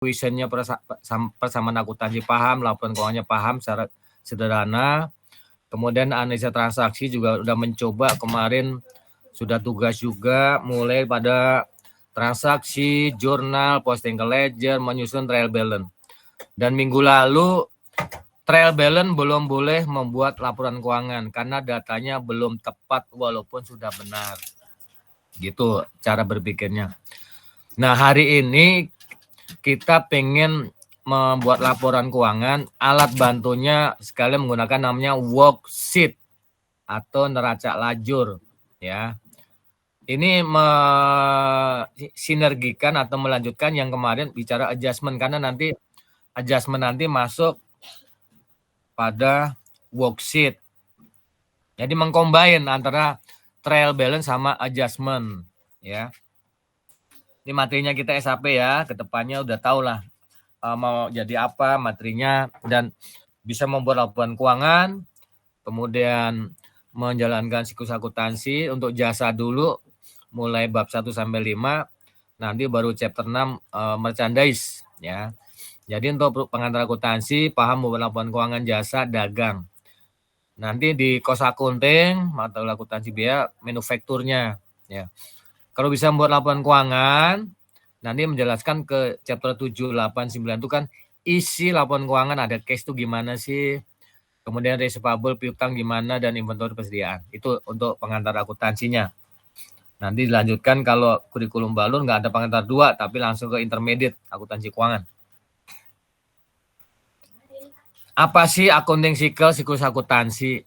Kuesionernya persamaan akuntansi paham, laporan keuangannya paham secara sederhana. Kemudian analisa transaksi juga udah mencoba kemarin, sudah tugas juga mulai pada transaksi, jurnal, posting ke ledger, menyusun trial balance. Dan minggu lalu trial balance belum boleh membuat laporan keuangan karena datanya belum tepat walaupun sudah benar. Gitu cara berpikirnya. Nah, hari ini kita pengen membuat laporan keuangan, alat bantunya sekalian menggunakan namanya worksheet atau neraca lajur, ya. Ini sinergikan atau melanjutkan yang kemarin bicara adjustment, karena nanti adjustment nanti masuk pada worksheet. Jadi mengcombine antara trial balance sama adjustment, ya. Ini materinya kita SAP ya, kedepannya udah tahu lah mau jadi apa materinya, dan bisa membuat laporan keuangan, kemudian menjalankan siklus akuntansi untuk jasa dulu, mulai bab 1 sampai 5, nanti baru chapter 6 merchandise ya. Jadi untuk pengantar akuntansi, paham membuat laporan keuangan jasa dagang. Nanti di cost accounting, mata akuntansi biaya manufakturnya ya. Kalau bisa membuat laporan keuangan, nanti menjelaskan ke chapter 7, 8, 9 itu kan isi laporan keuangan, ada cash itu gimana sih, kemudian receivable, piutang gimana, dan inventory persediaan. Itu untuk pengantar akuntansinya. Nanti dilanjutkan kalau kurikulum balur nggak ada pengantar 2, tapi langsung ke intermediate akuntansi keuangan. Apa sih accounting cycle, siklus akuntansi?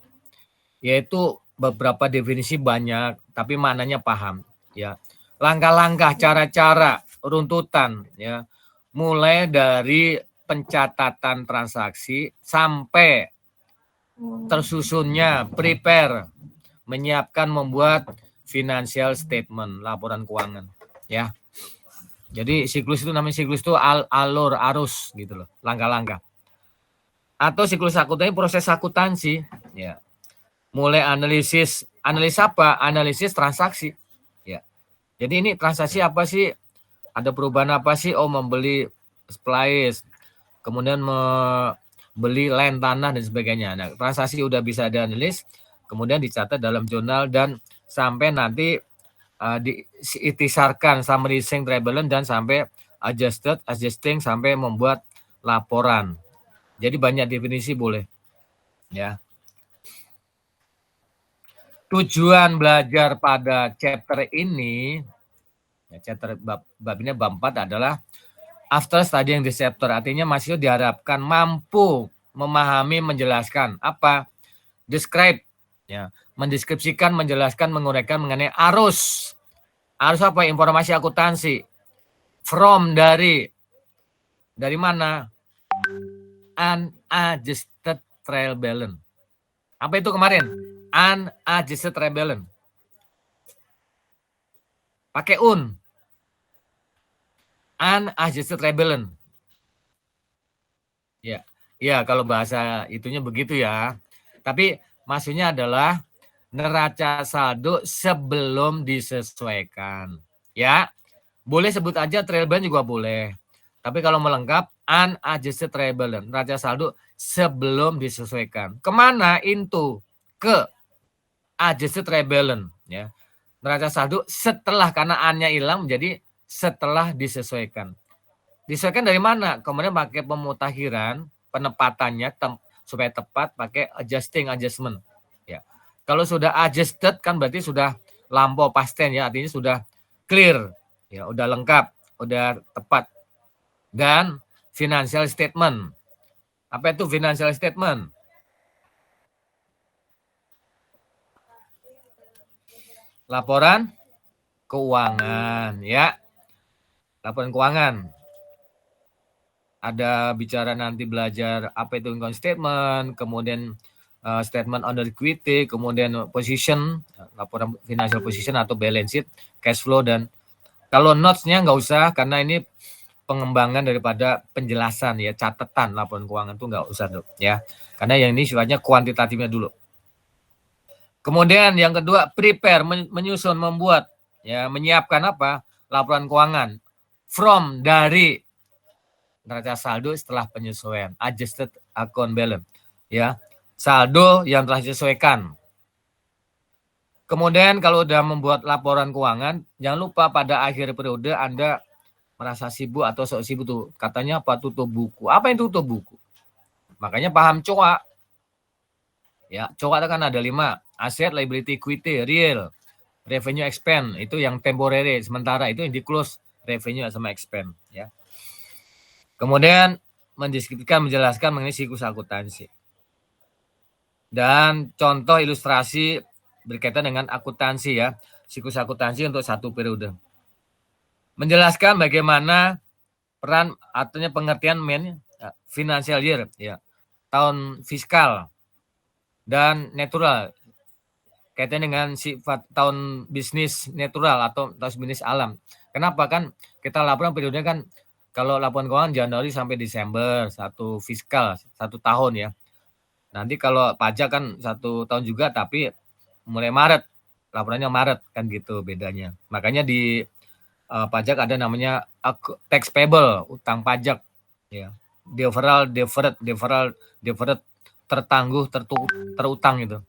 Yaitu beberapa definisi banyak, tapi maknanya paham. Ya, langkah-langkah, cara-cara, runtutan, ya, mulai dari pencatatan transaksi sampai tersusunnya prepare, menyiapkan, membuat financial statement, laporan keuangan, ya. Jadi siklus itu namanya siklus itu alur, arus gitu loh, langkah-langkah. Atau siklus akuntansi, proses akuntansi, ya. Mulai analisis apa? Analisis transaksi. Ya. Jadi ini transaksi apa sih? Ada perubahan apa sih? Oh, membeli splice, kemudian membeli land, tanah, dan sebagainya. Nah, transaksi udah bisa dianalisis, kemudian dicatat dalam jurnal, dan sampai nanti diitisarkan summarizing trial balance, dan sampai adjusting sampai membuat laporan. Jadi banyak definisi boleh. Ya. Tujuan belajar pada chapter ini, chapter bab ini bab 4 adalah after studying this chapter, artinya mahasiswa diharapkan mampu memahami, menjelaskan apa? Describe, ya, mendeskripsikan, menjelaskan, menguraikan mengenai arus. Arus apa? Informasi akuntansi. From dari mana? Unadjusted trial balance. Apa itu kemarin? Unadjusted trial balance. Pakai unadjusted trial balance. Ya, kalau bahasa itunya begitu ya. Tapi maksudnya adalah neraca saldo sebelum disesuaikan. Ya, boleh sebut aja trial balance juga boleh. Tapi kalau melengkap, unadjusted trial balance, neraca saldo sebelum disesuaikan. Kemana? Ke adjusted trial balance. Ya. Neraca saldo setelah, karena A-nya hilang menjadi setelah disesuaikan. Disesuaikan dari mana? Kemudian pakai pemutakhiran, penepatannya supaya tepat, pakai adjustment. Ya. Kalau sudah adjusted kan berarti sudah lampau past tense ya, artinya sudah clear, ya, udah lengkap, udah tepat. Dan financial statement. Apa itu financial statement? Laporan keuangan, ya. Laporan keuangan. Ada bicara nanti belajar apa itu income statement, kemudian statement on equity, kemudian position, laporan financial position atau balance sheet, cash flow, dan kalau notes-nya nggak usah karena ini pengembangan daripada penjelasan ya, catatan laporan keuangan itu nggak usah dulu ya, karena yang ini sifatnya kuantitatifnya dulu. Kemudian yang kedua, prepare, menyusun, membuat, ya, menyiapkan apa? Laporan keuangan from dari neraca saldo setelah penyesuaian, adjusted account balance, ya, saldo yang telah disesuaikan. Kemudian kalau udah membuat laporan keuangan, jangan lupa pada akhir periode Anda merasa sibuk atau sok sibuk tuh, katanya apa, tutup buku. Apa yang tutup buku? Makanya paham COA. Ya, COA kan ada 5, aset, liability, equity, real, revenue, expense, itu yang temporary, sementara, itu yang di close, revenue sama expense, ya. Kemudian mendeskripsikan, menjelaskan mengenai siklus akuntansi. Dan contoh ilustrasi berkaitan dengan akuntansi, ya, siklus akuntansi untuk 1 periode. Menjelaskan bagaimana peran artinya pengertian financial year, ya, tahun fiskal, dan natural, kaitannya dengan sifat tahun bisnis natural atau tahun bisnis alam. Kenapa? Kan kita laporan periode kan, kalau laporan keuangan Januari sampai Desember, 1 fiskal, 1 tahun, ya. Nanti kalau pajak kan 1 tahun juga, tapi mulai Maret, laporannya Maret, kan gitu bedanya. Makanya di pajak ada namanya tax payable, utang pajak, ya. Deferred, tertangguh, terutang gitu.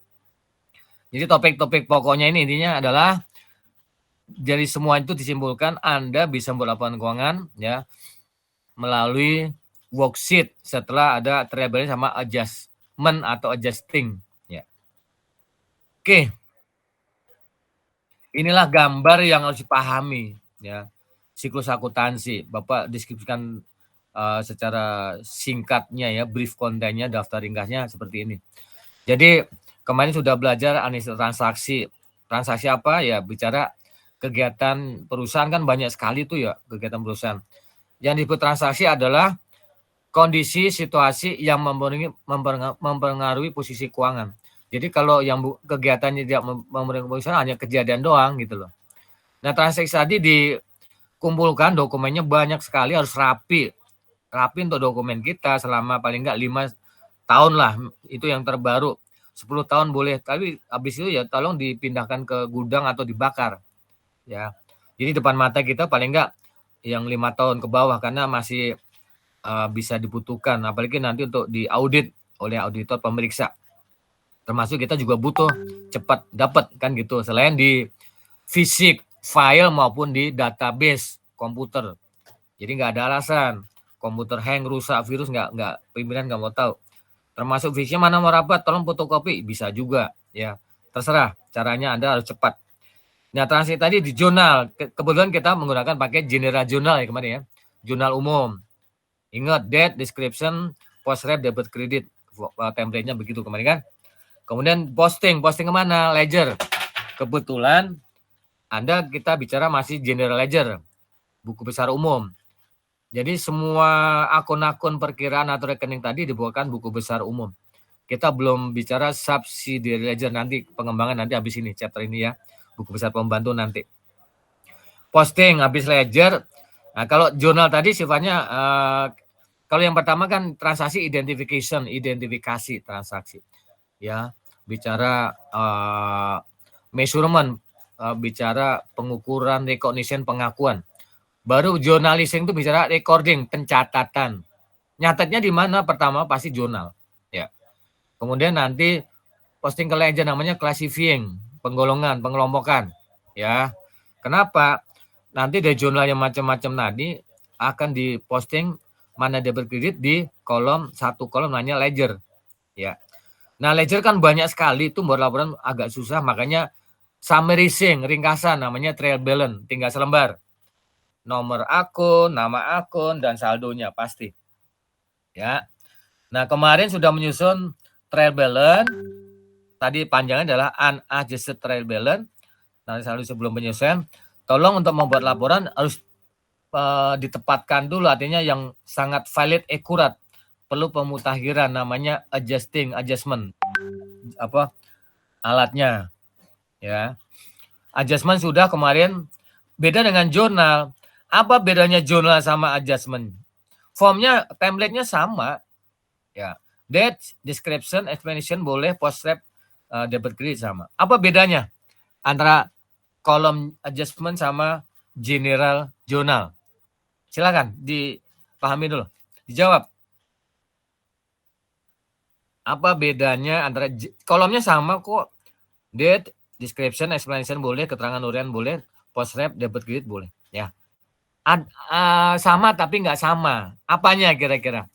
Jadi topik-topik pokoknya ini intinya adalah, jadi semua itu disimpulkan Anda bisa membuat laporan keuangan, ya, melalui worksheet setelah ada trial balance sama adjustment atau adjusting, ya. Oke. Inilah gambar yang harus dipahami, ya, siklus akuntansi. Bapak deskripsikan secara singkatnya, ya, brief kontennya, daftar ringkasnya seperti ini. Jadi kemarin sudah belajar analisis transaksi. Transaksi apa? Ya, bicara kegiatan perusahaan, kan banyak sekali tuh, ya, kegiatan perusahaan. Yang disebut transaksi adalah kondisi situasi yang mempengaruhi posisi keuangan. Jadi kalau yang kegiatannya tidak mempengaruhi perusahaan, hanya kejadian doang gitu loh. Nah, transaksi tadi dikumpulkan, dokumennya banyak sekali, harus rapi untuk dokumen kita selama paling enggak 5 tahun lah, itu yang terbaru. 10 tahun boleh, tapi habis itu ya tolong dipindahkan ke gudang atau dibakar, ya. Jadi depan mata kita paling enggak yang 5 tahun ke bawah, karena masih bisa dibutuhkan, apalagi nanti untuk diaudit oleh auditor pemeriksa. Termasuk kita juga butuh cepat dapat, kan gitu, selain di fisik file maupun di database komputer. Jadi nggak ada alasan komputer hang, rusak, virus, nggak, pimpinan nggak mau tahu. Termasuk fisiknya, mana mau rapat, tolong fotokopi, bisa juga, ya. Terserah, caranya Anda harus cepat. Nah, transaksi tadi di jurnal, kebetulan kita menggunakan pakai general journal, ya, kemarin, ya, jurnal umum. Ingat, date, description, post rep, debit, kredit, template-nya begitu kemarin, kan. Kemudian posting kemana? Ledger. Kebetulan kita bicara masih general ledger, buku besar umum. Jadi semua akun-akun perkiraan atau rekening tadi dibawakan buku besar umum. Kita belum bicara subsidiary ledger, nanti pengembangan nanti habis ini, chapter ini, ya, buku besar pembantu nanti. Posting habis ledger. Nah, kalau jurnal tadi sifatnya, kalau yang pertama kan transaksi identifikasi transaksi, ya, bicara measurement, bicara pengukuran, recognition, pengakuan. Baru journalism itu bicara recording, pencatatan. Nyatetnya di mana? Pertama pasti jurnal, ya. Kemudian nanti posting ke ledger, namanya classifying, penggolongan, pengelompokan, ya. Kenapa? Nanti dari jurnal yang macam-macam tadi akan diposting mana debit kredit di satu kolom namanya ledger, ya. Nah, ledger kan banyak sekali, itu buat laporan agak susah, makanya summarizing, ringkasan, namanya trial balance, tinggal selembar. Nomor akun, nama akun, dan saldonya pasti, ya. Nah, kemarin sudah menyusun trial balance, tadi panjangnya adalah unadjusted trial balance. Nanti selalu sebelum penyesuaian, tolong untuk membuat laporan harus ditepatkan dulu, artinya yang sangat valid, akurat. Perlu pemutakhiran, namanya adjustment, alatnya, ya. Adjustment sudah kemarin. Beda dengan jurnal. Apa bedanya jurnal sama adjustment? Formnya, template-nya sama, ya. Date, description, explanation boleh, post rep, debit kredit sama. Apa bedanya antara kolom adjustment sama general journal? Silakan dipahami dulu. Dijawab. Apa bedanya antara kolomnya sama kok. Date, description, explanation boleh, keterangan harian boleh, post rep, debit kredit boleh. Ya. Sama tapi nggak sama. Apanya kira-kira?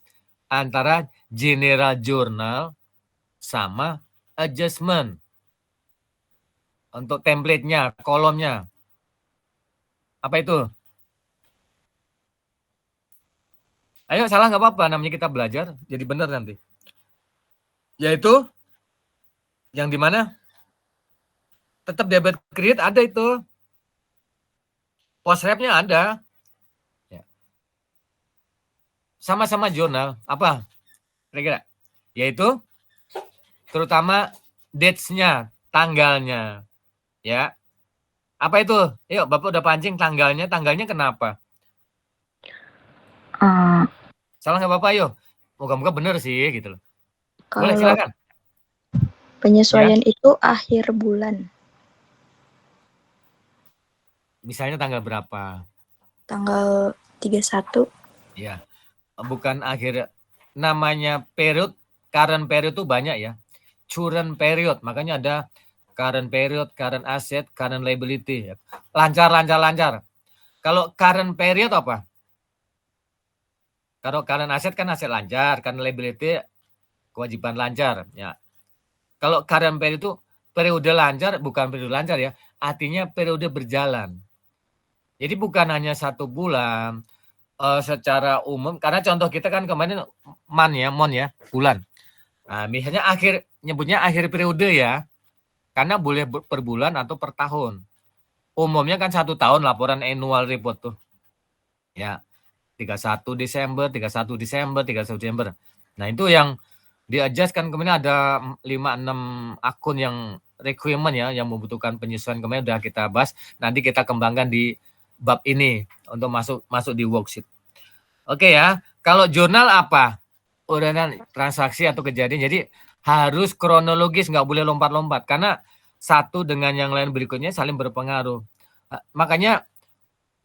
Antara general journal sama adjustment. Untuk template-nya, kolomnya. Apa itu? Ayo, salah nggak apa-apa, namanya kita belajar, jadi benar nanti. Yaitu, yang di mana? Tetap debit kredit ada itu. Post rep-nya ada. Ya. Sama-sama jurnal. Apa? Kira-kira? Yaitu, terutama dates-nya, tanggalnya. Ya. Apa itu? Yuk, Bapak udah pancing tanggalnya. Tanggalnya kenapa? Salah nggak apa-apa, yuk. Moga-moga bener sih, gitu loh. Boleh, silakan. Penyesuaian itu akhir bulan. Misalnya tanggal berapa? Tanggal 31. Ya. Bukan akhir. Namanya period, current period itu banyak ya. Current period, makanya ada current period, current asset, current liability. Lancar. Kalau current period apa? Kalau current asset kan aset lancar, current liability kewajiban lancar. Ya. Kalau current period itu periode lancar, bukan periode lancar ya. Artinya periode berjalan. Jadi bukan hanya 1 bulan. Secara umum, karena contoh kita kan kemarin mon ya, bulan. Nah, misalnya nyebutnya akhir periode ya, karena boleh per bulan atau per tahun. Umumnya kan 1 tahun laporan annual report tuh. Ya, 31 Desember. Nah, itu yang di-adjust kan kemarin ada 5-6 akun yang requirement ya, yang membutuhkan penyesuaian kemarin udah kita bahas. Nanti kita kembangkan di bab ini untuk masuk di worksheet. Oke ya, kalau jurnal apa? Urutan transaksi atau kejadian. Jadi harus kronologis, nggak boleh lompat-lompat karena satu dengan yang lain berikutnya saling berpengaruh. Makanya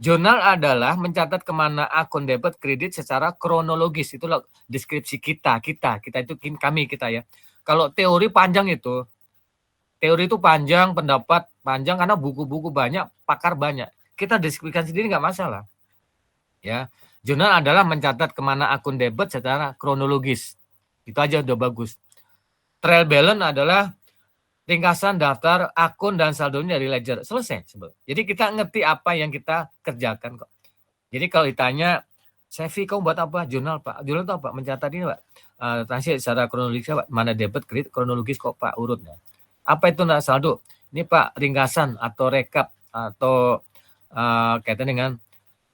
jurnal adalah mencatat kemana akun debit kredit secara kronologis. Itulah deskripsi kita itu kami ya. Kalau teori itu panjang, pendapat panjang karena buku-buku banyak, pakar banyak. Kita deskripsikan sendiri nggak masalah. Ya, jurnal adalah mencatat kemana akun debit secara kronologis. Itu aja udah bagus. Trial balance adalah ringkasan daftar akun dan saldonya dari ledger. Selesai. Jadi kita ngerti apa yang kita kerjakan kok. Jadi kalau ditanya, Sevi, kamu buat apa? Jurnal, Pak. Jurnal itu apa? Mencatat ini, Pak. Transaksi secara kronologis, Pak. Mana debit, kredit, kronologis kok, Pak, urutnya. Apa itu saldo? Ini, Pak, ringkasan atau rekap atau kaitan dengan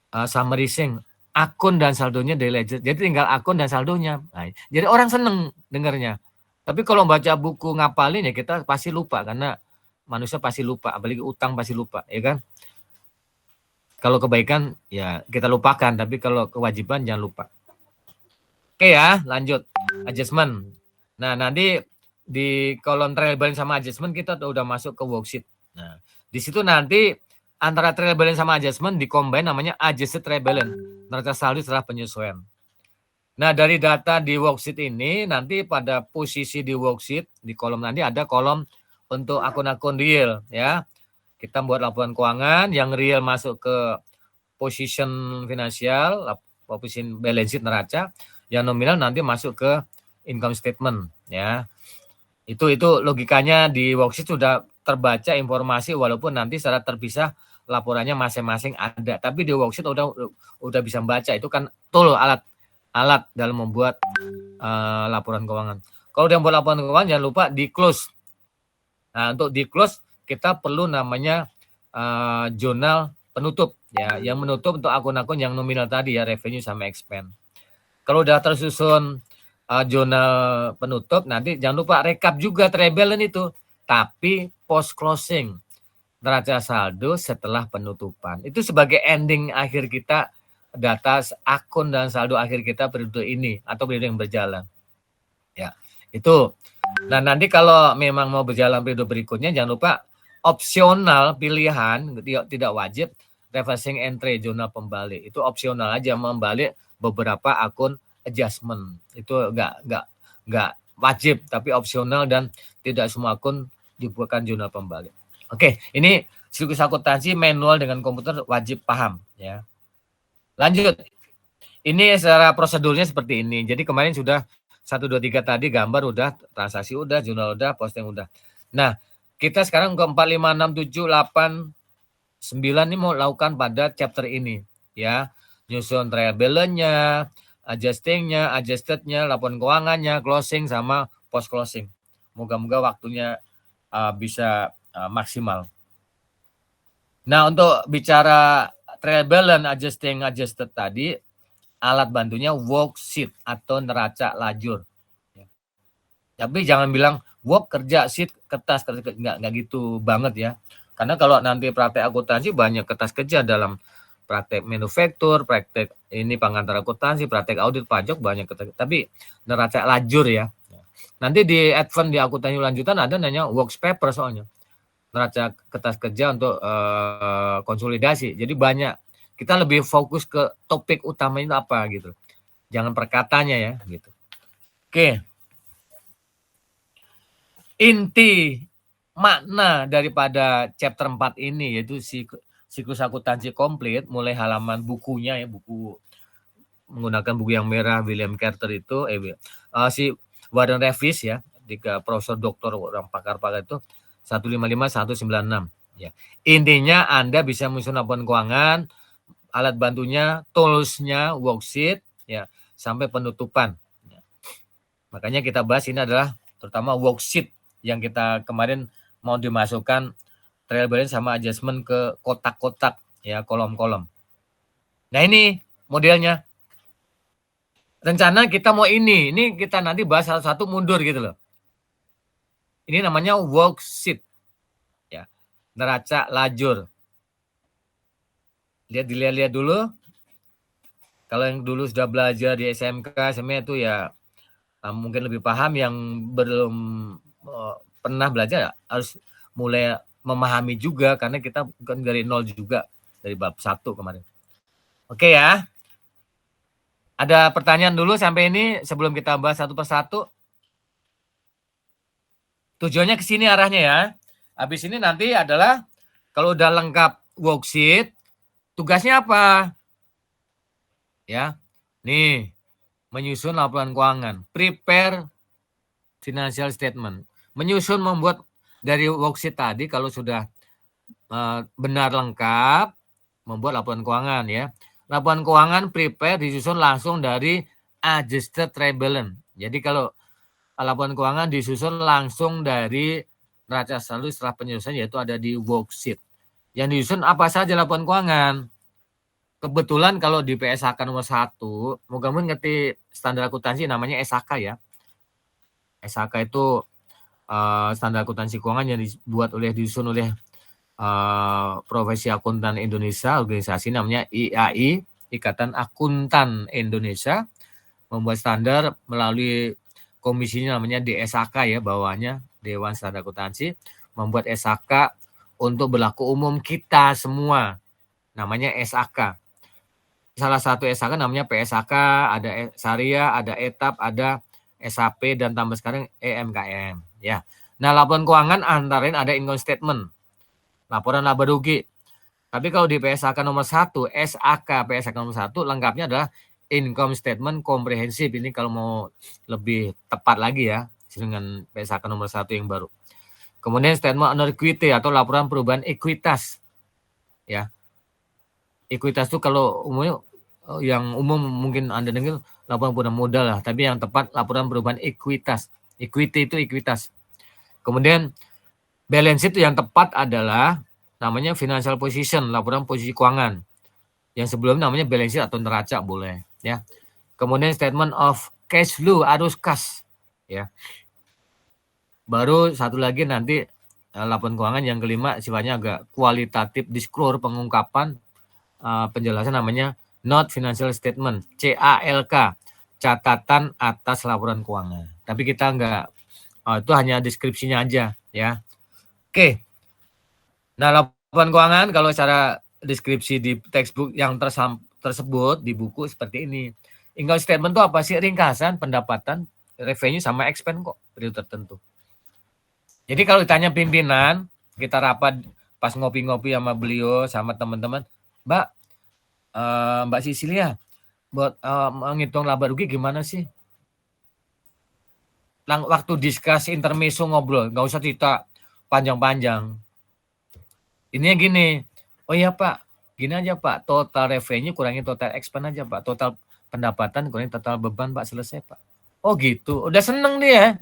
summarizing akun dan saldonya dari ledger. Jadi tinggal akun dan saldonya. Nah, jadi orang seneng dengarnya. Tapi kalau baca buku ngapalin ya kita pasti lupa karena manusia pasti lupa, apalagi utang pasti lupa, ya kan? Kalau kebaikan ya kita lupakan, tapi kalau kewajiban jangan lupa. Oke ya, lanjut. Adjustment. Nah, nanti di kolom trial balance sama adjustment kita udah masuk ke worksheet. Nah, di situ nanti antara trial balance sama adjustment dikombin namanya adjusted trial balance, neraca saldo setelah penyesuaian. Nah, dari data di worksheet ini nanti pada posisi di worksheet di kolom nanti ada kolom untuk akun-akun real ya. Kita buat laporan keuangan yang real masuk ke position finansial, position balance sheet neraca, yang nominal nanti masuk ke income statement ya. Itu logikanya di worksheet sudah terbaca informasi walaupun nanti secara terpisah laporannya masing-masing ada, tapi di worksheet udah bisa baca. Itu kan tool alat dalam membuat laporan keuangan. Kalau udah buat laporan keuangan jangan lupa di close. Nah, untuk di close kita perlu namanya jurnal penutup ya, yang menutup untuk akun-akun yang nominal tadi ya, revenue sama expense. Kalau udah tersusun jurnal penutup, nanti jangan lupa rekap juga trial balance itu, tapi post closing neraca saldo setelah penutupan. Itu sebagai ending akhir kita, data akun dan saldo akhir kita periode ini atau periode yang berjalan. Ya, itu. Nah, nanti kalau memang mau berjalan periode berikutnya jangan lupa opsional pilihan, tidak wajib reversing entry jurnal pembalik. Itu opsional aja, membalik beberapa akun adjustment. Itu nggak wajib, tapi opsional dan tidak semua akun dibuatkan jurnal pembalik. Oke, ini siklus akuntansi manual dengan komputer wajib paham ya. Lanjut. Ini secara prosedurnya seperti ini. Jadi kemarin sudah 1, 2, 3 tadi gambar udah, transaksi udah, jurnal udah, posting udah. Nah, kita sekarang ke 4, 5, 6, 7, 8, 9 ini mau lakukan pada chapter ini ya. Nyusun trial balance-nya, adjusting-nya, adjusted-nya, laporan keuangannya, closing sama post closing. Moga-moga waktunya bisa maksimal. Nah, untuk bicara trial balance, adjusting, adjusted tadi, alat bantunya worksheet atau neraca lajur. Tapi jangan bilang work kerja, sheet kertas, nggak gitu banget ya. Karena kalau nanti praktek akuntansi banyak kertas kerja dalam praktek manufaktur, praktek ini pengantar akuntansi, praktek audit pajak banyak kertas. Tapi neraca lajur ya. Nanti di advance di akuntansi lanjutan ada namanya works paper soalnya. Neraca kertas kerja untuk konsolidasi. Jadi banyak. Kita lebih fokus ke topik utamanya apa gitu. Jangan perkatanya ya gitu. Oke. Inti makna daripada chapter 4 ini yaitu siklus akuntansi komplit mulai halaman bukunya ya, buku menggunakan buku yang merah William Carter itu si Warren Davis ya, profesor doktor orang pakar-pakar itu 155 196 ya. Intinya Anda bisa menyusun laporan keuangan, alat bantunya, tools-nya, worksheet, ya, sampai penutupan. Ya. Makanya kita bahas ini adalah terutama worksheet yang kita kemarin mau dimasukkan trial balance sama adjustment ke kotak-kotak, ya, kolom-kolom. Nah ini modelnya. Rencana kita mau ini kita nanti bahas satu-satu mundur gitu loh. Ini namanya worksheet, ya, neraca lajur. Dilihat dulu. Kalau yang dulu sudah belajar di SMK, SMA itu ya mungkin lebih paham. Yang belum pernah belajar harus mulai memahami juga karena kita bukan dari nol juga, dari bab 1 kemarin. Oke ya. Ada pertanyaan dulu sampai ini sebelum kita bahas satu persatu. Tujuannya ke sini arahnya ya. Habis ini nanti adalah kalau udah lengkap worksheet, tugasnya apa? Ya, nih menyusun laporan keuangan, prepare financial statement, menyusun membuat dari worksheet tadi kalau sudah benar lengkap membuat laporan keuangan ya. Laporan keuangan prepare disusun langsung dari adjusted trial balance. Jadi kalau laporan keuangan disusun langsung dari neraca saldo setelah penyusunan yaitu ada di worksheet. Yang disusun apa saja laporan keuangan? Kebetulan kalau di PSAK nomor 1, moga-moga ngerti standar akuntansi namanya SAK ya. SAK itu standar akuntansi keuangan yang disusun oleh Profesi Akuntan Indonesia, organisasi namanya IAI, Ikatan Akuntan Indonesia, membuat standar melalui komisinya namanya DSAK ya, bawahnya Dewan Standar Akuntansi, membuat SAK untuk berlaku umum kita semua, namanya SAK. Salah satu SAK namanya PSAK, ada Syariah, ada ETAP, ada SAP, dan tambah sekarang EMKM. Ya. Nah, laporan keuangan antara lain ada income statement, laporan laba rugi. Tapi kalau di PSAK nomor 1, SAK PSAK nomor 1, lengkapnya adalah income statement komprehensif. Ini kalau mau lebih tepat lagi ya, dengan PSAK nomor 1 yang baru. Kemudian statement on equity atau laporan perubahan ekuitas. Ya. Ekuitas itu kalau umumnya yang umum mungkin Anda dengar laporan perubahan modal lah, tapi yang tepat laporan perubahan ekuitas. Equity itu ekuitas. Kemudian balance sheet yang tepat adalah namanya financial position, laporan posisi keuangan. Yang sebelum namanya balance sheet atau neraca boleh ya. Kemudian statement of cash flow, arus kas ya. Baru satu lagi nanti laporan keuangan yang kelima sifatnya agak kualitatif, disclosure, pengungkapan penjelasan namanya not financial statement, CALK, catatan atas laporan keuangan. Tapi kita enggak, itu hanya deskripsinya aja ya. Oke. Nah, laporan keuangan kalau secara deskripsi di textbook yang tersebut di buku seperti ini. Income statement itu apa sih? Ringkasan pendapatan, revenue sama expense kok periode tertentu. Jadi kalau ditanya pimpinan, kita rapat pas ngopi-ngopi sama beliau sama teman-teman, Mbak Sisilia, buat menghitung laba rugi gimana sih? Waktu discuss intermezzo ngobrol, nggak usah cerita panjang-panjang. Ininya gini, oh iya Pak, gini aja Pak, total revenue kurangi total expense aja Pak, total pendapatan kurangi total beban Pak, selesai Pak. Oh gitu, udah seneng dia.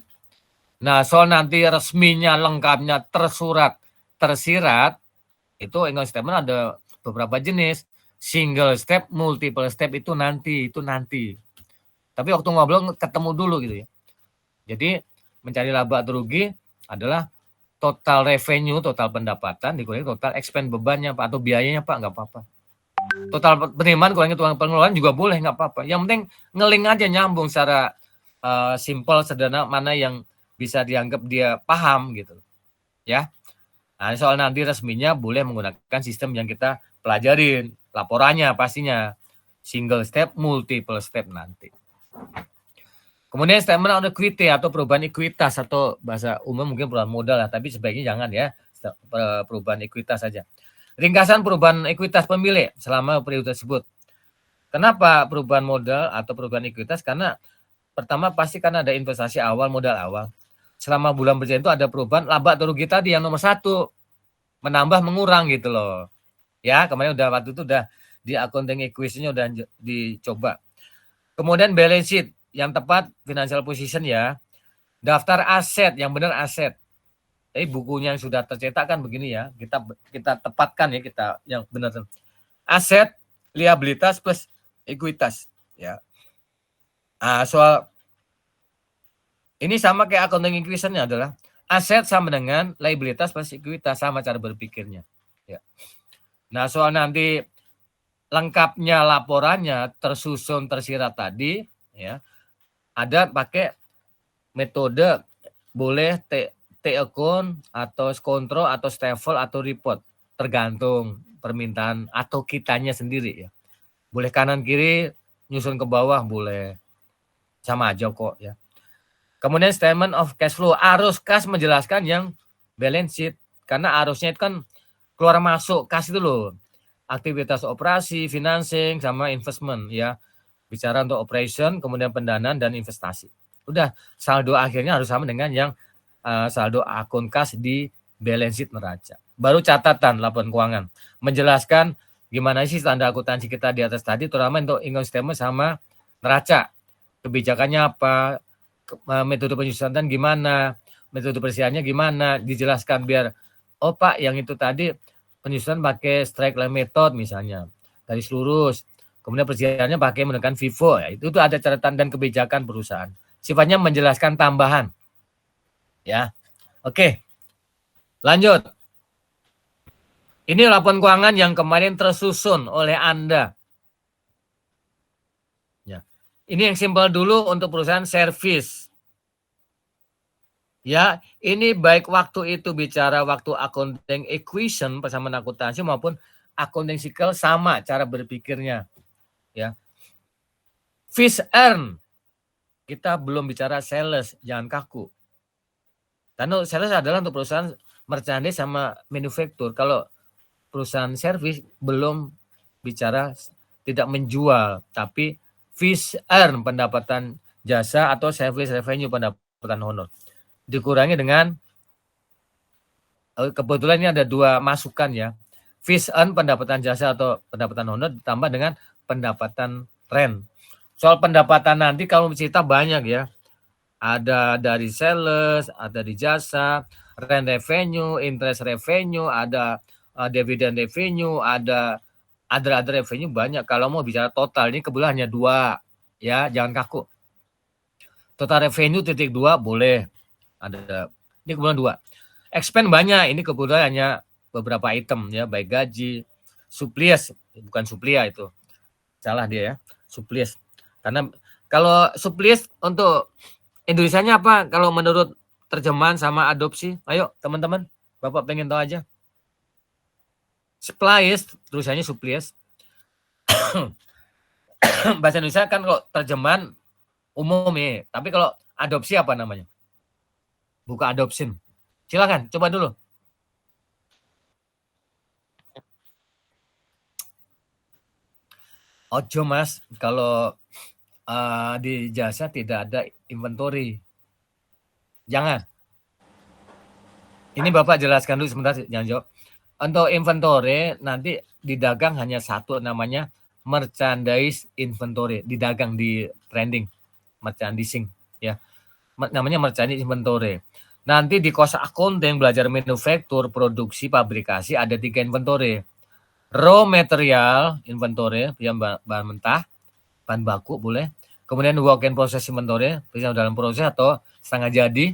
Nah soal nanti resminya, lengkapnya, tersirat, itu income statement ada beberapa jenis. Single step, multiple step itu nanti. Tapi waktu ngobrol ketemu dulu gitu ya. Jadi mencari laba atau rugi adalah total revenue, total pendapatan dikurangi total expense bebannya Pak, atau biayanya Pak, nggak apa-apa. Total penerimaan kurangi total pengeluaran juga boleh, nggak apa-apa. Yang penting ngeling aja, nyambung secara simple, sederhana, mana yang bisa dianggap dia paham gitu ya. Nah, soal nanti resminya boleh menggunakan sistem yang kita pelajarin, laporannya pastinya single step, multiple step nanti. Kemudian statement of equity atau perubahan ekuitas, atau bahasa umum mungkin perubahan modal lah, tapi sebaiknya jangan ya, perubahan ekuitas saja. Ringkasan perubahan ekuitas pemilik selama periode tersebut. Kenapa perubahan modal atau perubahan ekuitas? Karena pertama pasti kan ada investasi awal, modal awal. Selama bulan berjalan itu ada perubahan laba atau rugi tadi yang nomor 1, menambah mengurang gitu loh. Ya, kemarin waktu itu udah di accounting equation-nya udah dicoba. Kemudian balance sheet yang tepat, financial position ya. Daftar aset yang benar aset. Tapi bukunya yang sudah tercetak kan begini ya. Kita tepatkan ya, kita yang benar. Aset, liabilitas plus ekuitas ya. Soal ini sama kayak accounting equation-nya adalah aset sama dengan liabilitas plus ekuitas, sama cara berpikirnya ya. Nah, soal nanti lengkapnya laporannya tersusun tersirat tadi ya, ada pakai metode boleh T-account atau kontrol atau stable atau report, tergantung permintaan atau kitanya sendiri ya. Boleh kanan kiri, nyusun ke bawah boleh, sama aja kok ya. Kemudian statement of cash flow, arus kas menjelaskan yang balance sheet, karena arusnya itu kan keluar masuk kas itu loh, aktivitas operasi, financing, sama investment ya. Bicara untuk operation, kemudian pendanaan dan investasi. Udah, saldo akhirnya harus sama dengan yang saldo akun kas di balance sheet neraca. Baru catatan laporan keuangan, menjelaskan gimana sih standar akuntansi kita di atas tadi, terutama untuk income statement sama neraca. Kebijakannya apa, metode penyusunan gimana, metode persiapannya gimana, dijelaskan biar, oh Pak, yang itu tadi penyusunan pakai straight line method misalnya, garis lurus. Kemudian persiapannya pakai menggunakan FIFO ya. Itu ada catatan dan kebijakan perusahaan. Sifatnya menjelaskan tambahan. Ya. Oke. Lanjut. Ini laporan keuangan yang kemarin tersusun oleh Anda. Ya. Ini yang simpel dulu untuk perusahaan servis. Ya, ini baik waktu itu bicara waktu accounting equation persamaan akuntansi maupun accounting cycle, sama cara berpikirnya. Ya. Fees earn, kita belum bicara sales, jangan kaku. Karena sales adalah untuk perusahaan merchandise sama manufaktur. Kalau perusahaan servis belum bicara tidak menjual, tapi fees earn, pendapatan jasa atau service revenue, pendapatan honor. Dikurangi dengan, kebetulan ini ada 2 masukan ya. Fees earn, pendapatan jasa atau pendapatan honor, ditambah dengan pendapatan rent. Soal pendapatan nanti kalau cerita banyak ya. Ada dari sales, ada di jasa, rent revenue, interest revenue, ada dividend revenue, ada other revenue, banyak. Kalau mau bicara total, ini kebetulan hanya 2 ya, jangan kaku. Total revenue titik 2 boleh. Ada, ini kebetulan 2. Expense banyak, ini kebetulan hanya beberapa item ya, baik gaji, supplies, bukan suplia itu. Salah dia ya, supplies. Karena kalau supplies untuk Indonesianya apa kalau menurut terjemahan sama adopsi? Ayo teman-teman, Bapak pengen tahu aja. Supplies, tulisannya supplies. Bahasa Indonesia kan kalau terjemahan umum nih, tapi kalau adopsi apa namanya? Buka adoption. Silakan, coba dulu. Ojo Mas, kalau di jasa tidak ada inventory. Jangan. Ini Bapak jelaskan dulu sebentar, jangan jawab. Untuk inventory nanti di dagang hanya satu, namanya merchandise inventory. Di dagang, di trending, merchandising ya. Namanya merchandise inventory. Nanti di cost accounting belajar manufaktur, produksi, pabrikasi ada 3 inventory. Raw material inventory, yang bahan mentah, bahan baku boleh. Kemudian work in process inventory, bisa dalam proses atau setengah jadi.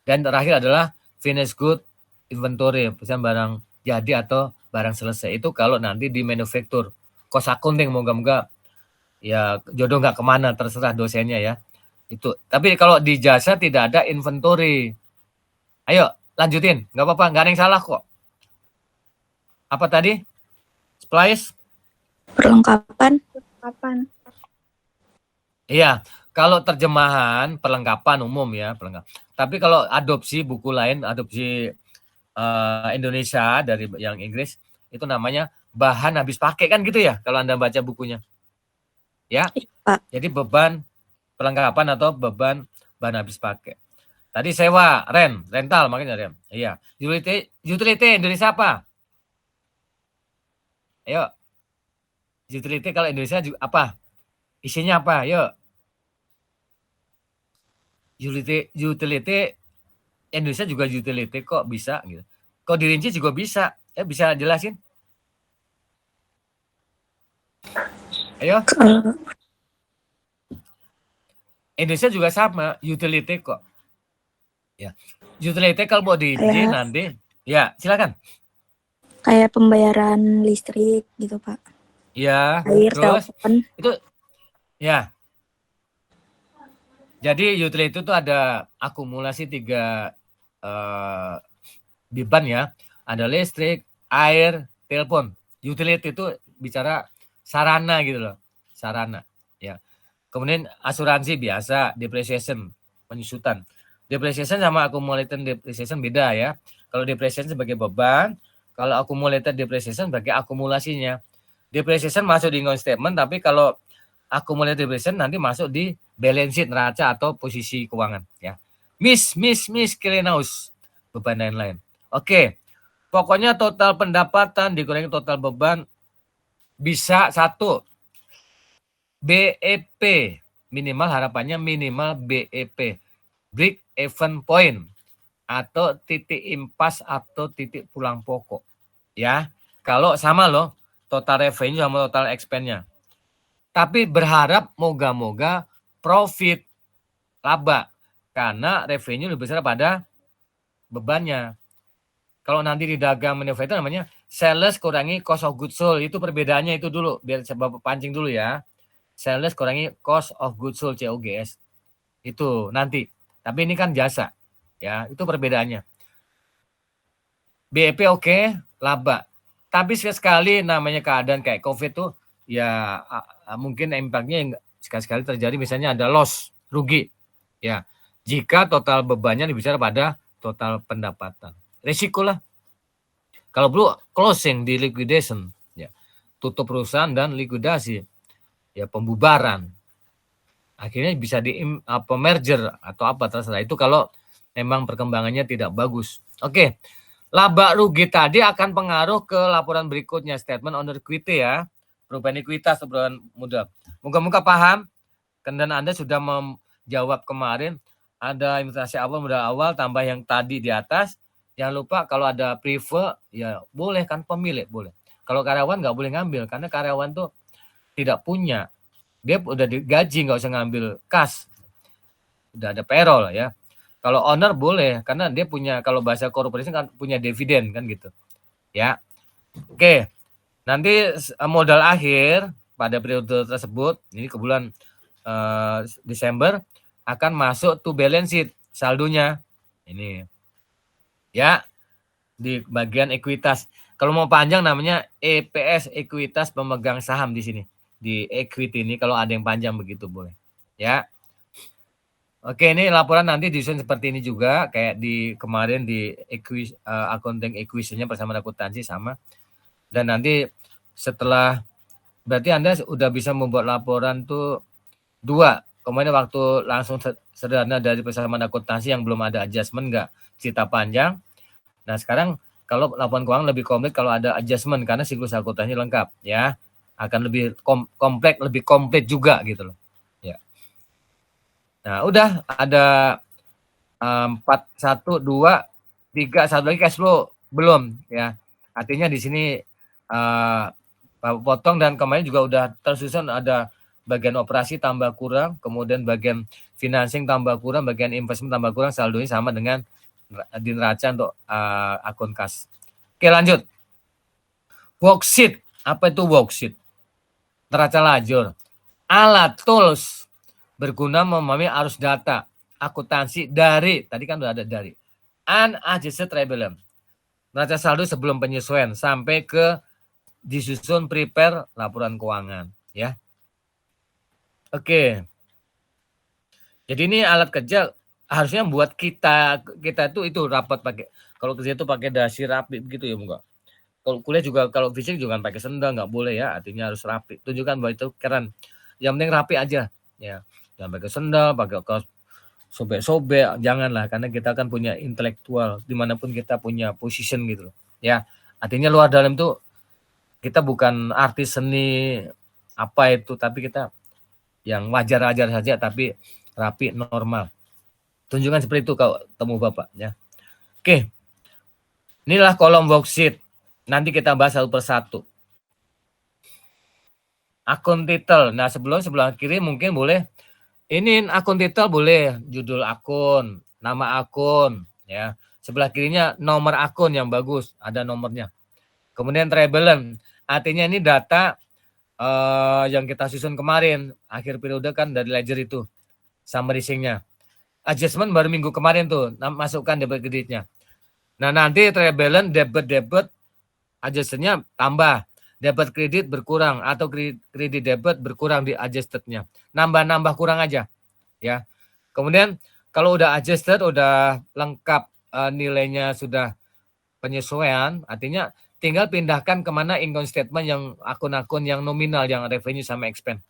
Dan terakhir adalah finished good inventory, misalnya barang jadi atau barang selesai. Itu kalau nanti di manufaktur. Cost accounting moga-moga ya jodoh nggak kemana, terserah dosennya ya. Itu. Tapi kalau di jasa tidak ada inventory. Ayo lanjutin, nggak apa-apa, nggak ada yang salah kok. Apa tadi? Supplies? Perlengkapan. Iya, kalau terjemahan perlengkapan umum ya, Tapi kalau adopsi buku lain, adopsi Indonesia dari yang Inggris, itu namanya bahan habis pakai kan gitu ya, kalau Anda baca bukunya. Ya, Pak. jadi beban perlengkapan atau beban bahan habis pakai. Tadi sewa, rental makanya rem. Iya, utility Indonesia apa? Ayo, utility kalau Indonesia juga apa? Isinya apa? Yuk. Utility Indonesia juga utility kok bisa gitu. Kok dirinci juga bisa. Bisa jelasin? Ayo. Indonesia juga sama, utility kok. Ya. Utility kalau mau dirinci nanti, ya silakan. Kayak pembayaran listrik gitu, Pak. Ya, air, terus telepon. Itu ya. Jadi utility itu ada akumulasi 3 beban ya. Ada listrik, air, telepon. Utility itu bicara sarana gitu loh. Sarana ya. Kemudian asuransi biasa, depreciation, penyusutan. Depreciation sama accumulated depreciation beda ya. Kalau depreciation sebagai beban, kalau accumulated depreciation sebagai akumulasinya. Depreciation masuk di income statement, tapi kalau accumulated depreciation nanti masuk di balance sheet neraca atau posisi keuangan ya. Miss Kelenaus, beban lain-lain. Oke. Pokoknya total pendapatan dikurangi total beban bisa 1 BEP, minimal harapannya minimal BEP, break even point, atau titik impas atau titik pulang pokok ya. Kalau sama loh total revenue sama total expense-nya. Tapi berharap moga-moga profit, laba, karena revenue lebih besar pada bebannya. Kalau nanti di dagang manufaktur namanya sales kurangi cost of goods sold, itu perbedaannya itu dulu, biar saya pancing dulu ya. Sales kurangi cost of goods sold, COGS. Itu nanti. Tapi ini kan jasa. Ya, itu perbedaannya. BEP oke, laba. Tapi sekali namanya keadaan kayak COVID tuh ya mungkin impact-nya sekali-sekali terjadi, misalnya ada loss, rugi. Ya. Jika total bebannya dibicara pada total pendapatan. Risiko lah. Kalau perlu closing, di liquidation, ya. Tutup perusahaan dan likuidasi. Ya, pembubaran. Akhirnya bisa di merger atau apa terserah. Itu kalau memang perkembangannya tidak bagus. Oke. Laba rugi tadi akan pengaruh ke laporan berikutnya, statement on equity ya. Perubahan ekuitas atau perubahan modal. Moga-moga paham. Dan Anda sudah menjawab kemarin, ada investasi awal, modal awal, tambah yang tadi di atas. Jangan lupa kalau ada prefer, ya boleh kan, pemilik boleh. Kalau karyawan nggak boleh ngambil, karena karyawan tuh tidak punya. Dia udah digaji, nggak usah ngambil kas. Udah ada payroll ya. Kalau owner boleh, karena dia punya, kalau bahasa korporasi kan punya dividen kan gitu. Ya. Oke. Nanti modal akhir pada periode tersebut, ini ke bulan Desember, akan masuk to balance sheet, saldonya. Ini. Ya. Di bagian ekuitas. Kalau mau panjang namanya EPS, ekuitas pemegang saham di sini. di equity ini kalau ada yang panjang begitu boleh. Ya. Oke, ini laporan nanti disusun seperti ini juga kayak di kemarin di accounting acquisition-nya persamaan akuntansi sama. Dan nanti setelah berarti Anda udah bisa membuat laporan tuh 2. Kemarin waktu langsung sederhana dari persamaan akuntansi yang belum ada adjustment enggak cerita panjang. Nah, sekarang kalau laporan keuangan lebih kompleks kalau ada adjustment karena siklus akuntansi lengkap ya. Akan lebih kompleks, lebih komplit juga gitu loh. Ya. Nah, udah ada 4, 1, 2, 3, 1 lagi cash flow belum ya. Artinya di sini potong dan kemarin juga udah tersusun ada bagian operasi tambah kurang, kemudian bagian financing tambah kurang, bagian investment tambah kurang, saldonya sama dengan di neraca untuk akun kas. Oke, lanjut. Worksheet. Apa itu worksheet? Neraca lajur. Alat tools berguna memahami arus data akuntansi dari, tadi kan udah ada dari, unadjusted trade balance. Neraca saldo sebelum penyesuaian sampai ke disusun prepare laporan keuangan ya. Oke. Jadi ini alat kerja harusnya buat kita itu rapat pakai, kalau kerja itu pakai dasi rapi gitu ya enggak. Kalau kuliah juga kalau fisik juga pakai sendal nggak boleh ya, artinya harus rapi. Tunjukkan bahwa itu keren. Yang penting rapi aja ya. Jangan pakai sendal, pakai kaos sobek-sobek, janganlah karena kita kan punya intelektual dimanapun kita punya position gitu ya. Artinya luar dalam itu kita bukan artis seni apa itu, tapi kita yang wajar-wajar saja tapi rapi normal. Tunjukkan seperti itu kalau temu Bapak ya. Oke. Inilah kolom worksheet. Nanti kita bahas satu persatu. Akun titel. Nah, sebelah kiri mungkin boleh ini akun titel boleh judul akun, nama akun ya. Sebelah kirinya nomor akun yang bagus, ada nomornya. Kemudian trade balance. Artinya ini data yang kita susun kemarin, akhir periode kan dari ledger itu. Summarizing-nya. Adjustment baru minggu kemarin tuh, masukkan debit kreditnya. Nah, nanti trade balance debit adjustment-nya tambah. Debit kredit berkurang atau kredit debit berkurang di adjusted-nya. Nambah kurang aja ya. Kemudian kalau udah adjusted, udah lengkap nilainya sudah penyesuaian, artinya tinggal pindahkan kemana income statement yang akun-akun yang nominal, yang revenue sama expense.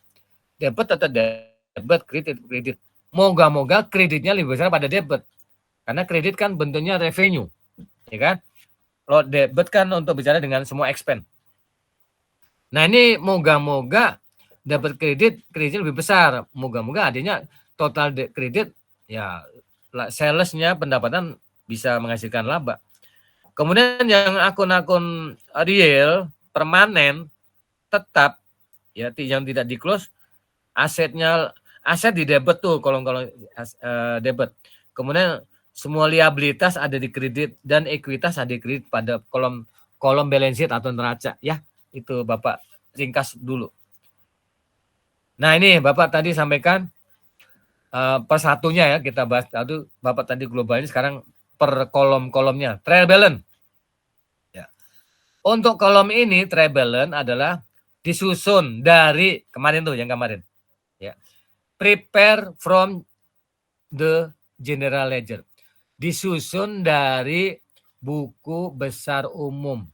Debit tetap debit, kredit. Moga-moga kreditnya lebih besar pada debit. Karena kredit kan bentuknya revenue. Ya kan? Kalau debit kan untuk bicara dengan semua expense. Nah, ini moga-moga dapat kreditnya lebih besar. Moga-moga artinya total kredit ya salesnya pendapatan bisa menghasilkan laba. Kemudian yang akun-akun real permanen tetap ya yang tidak di close, aset di debit tuh kolom debit. Kemudian semua liabilitas ada di kredit dan ekuitas ada di kredit pada kolom balance sheet atau neraca ya. Itu Bapak ringkas dulu. Nah, ini Bapak tadi sampaikan persatunya ya kita bahas. Tadi Bapak tadi globalnya, sekarang per kolom-kolomnya. Trial balance. Ya. Untuk kolom ini trial balance adalah disusun dari kemarin tuh, yang kemarin. Ya. Prepare from the general ledger. Disusun dari buku besar umum.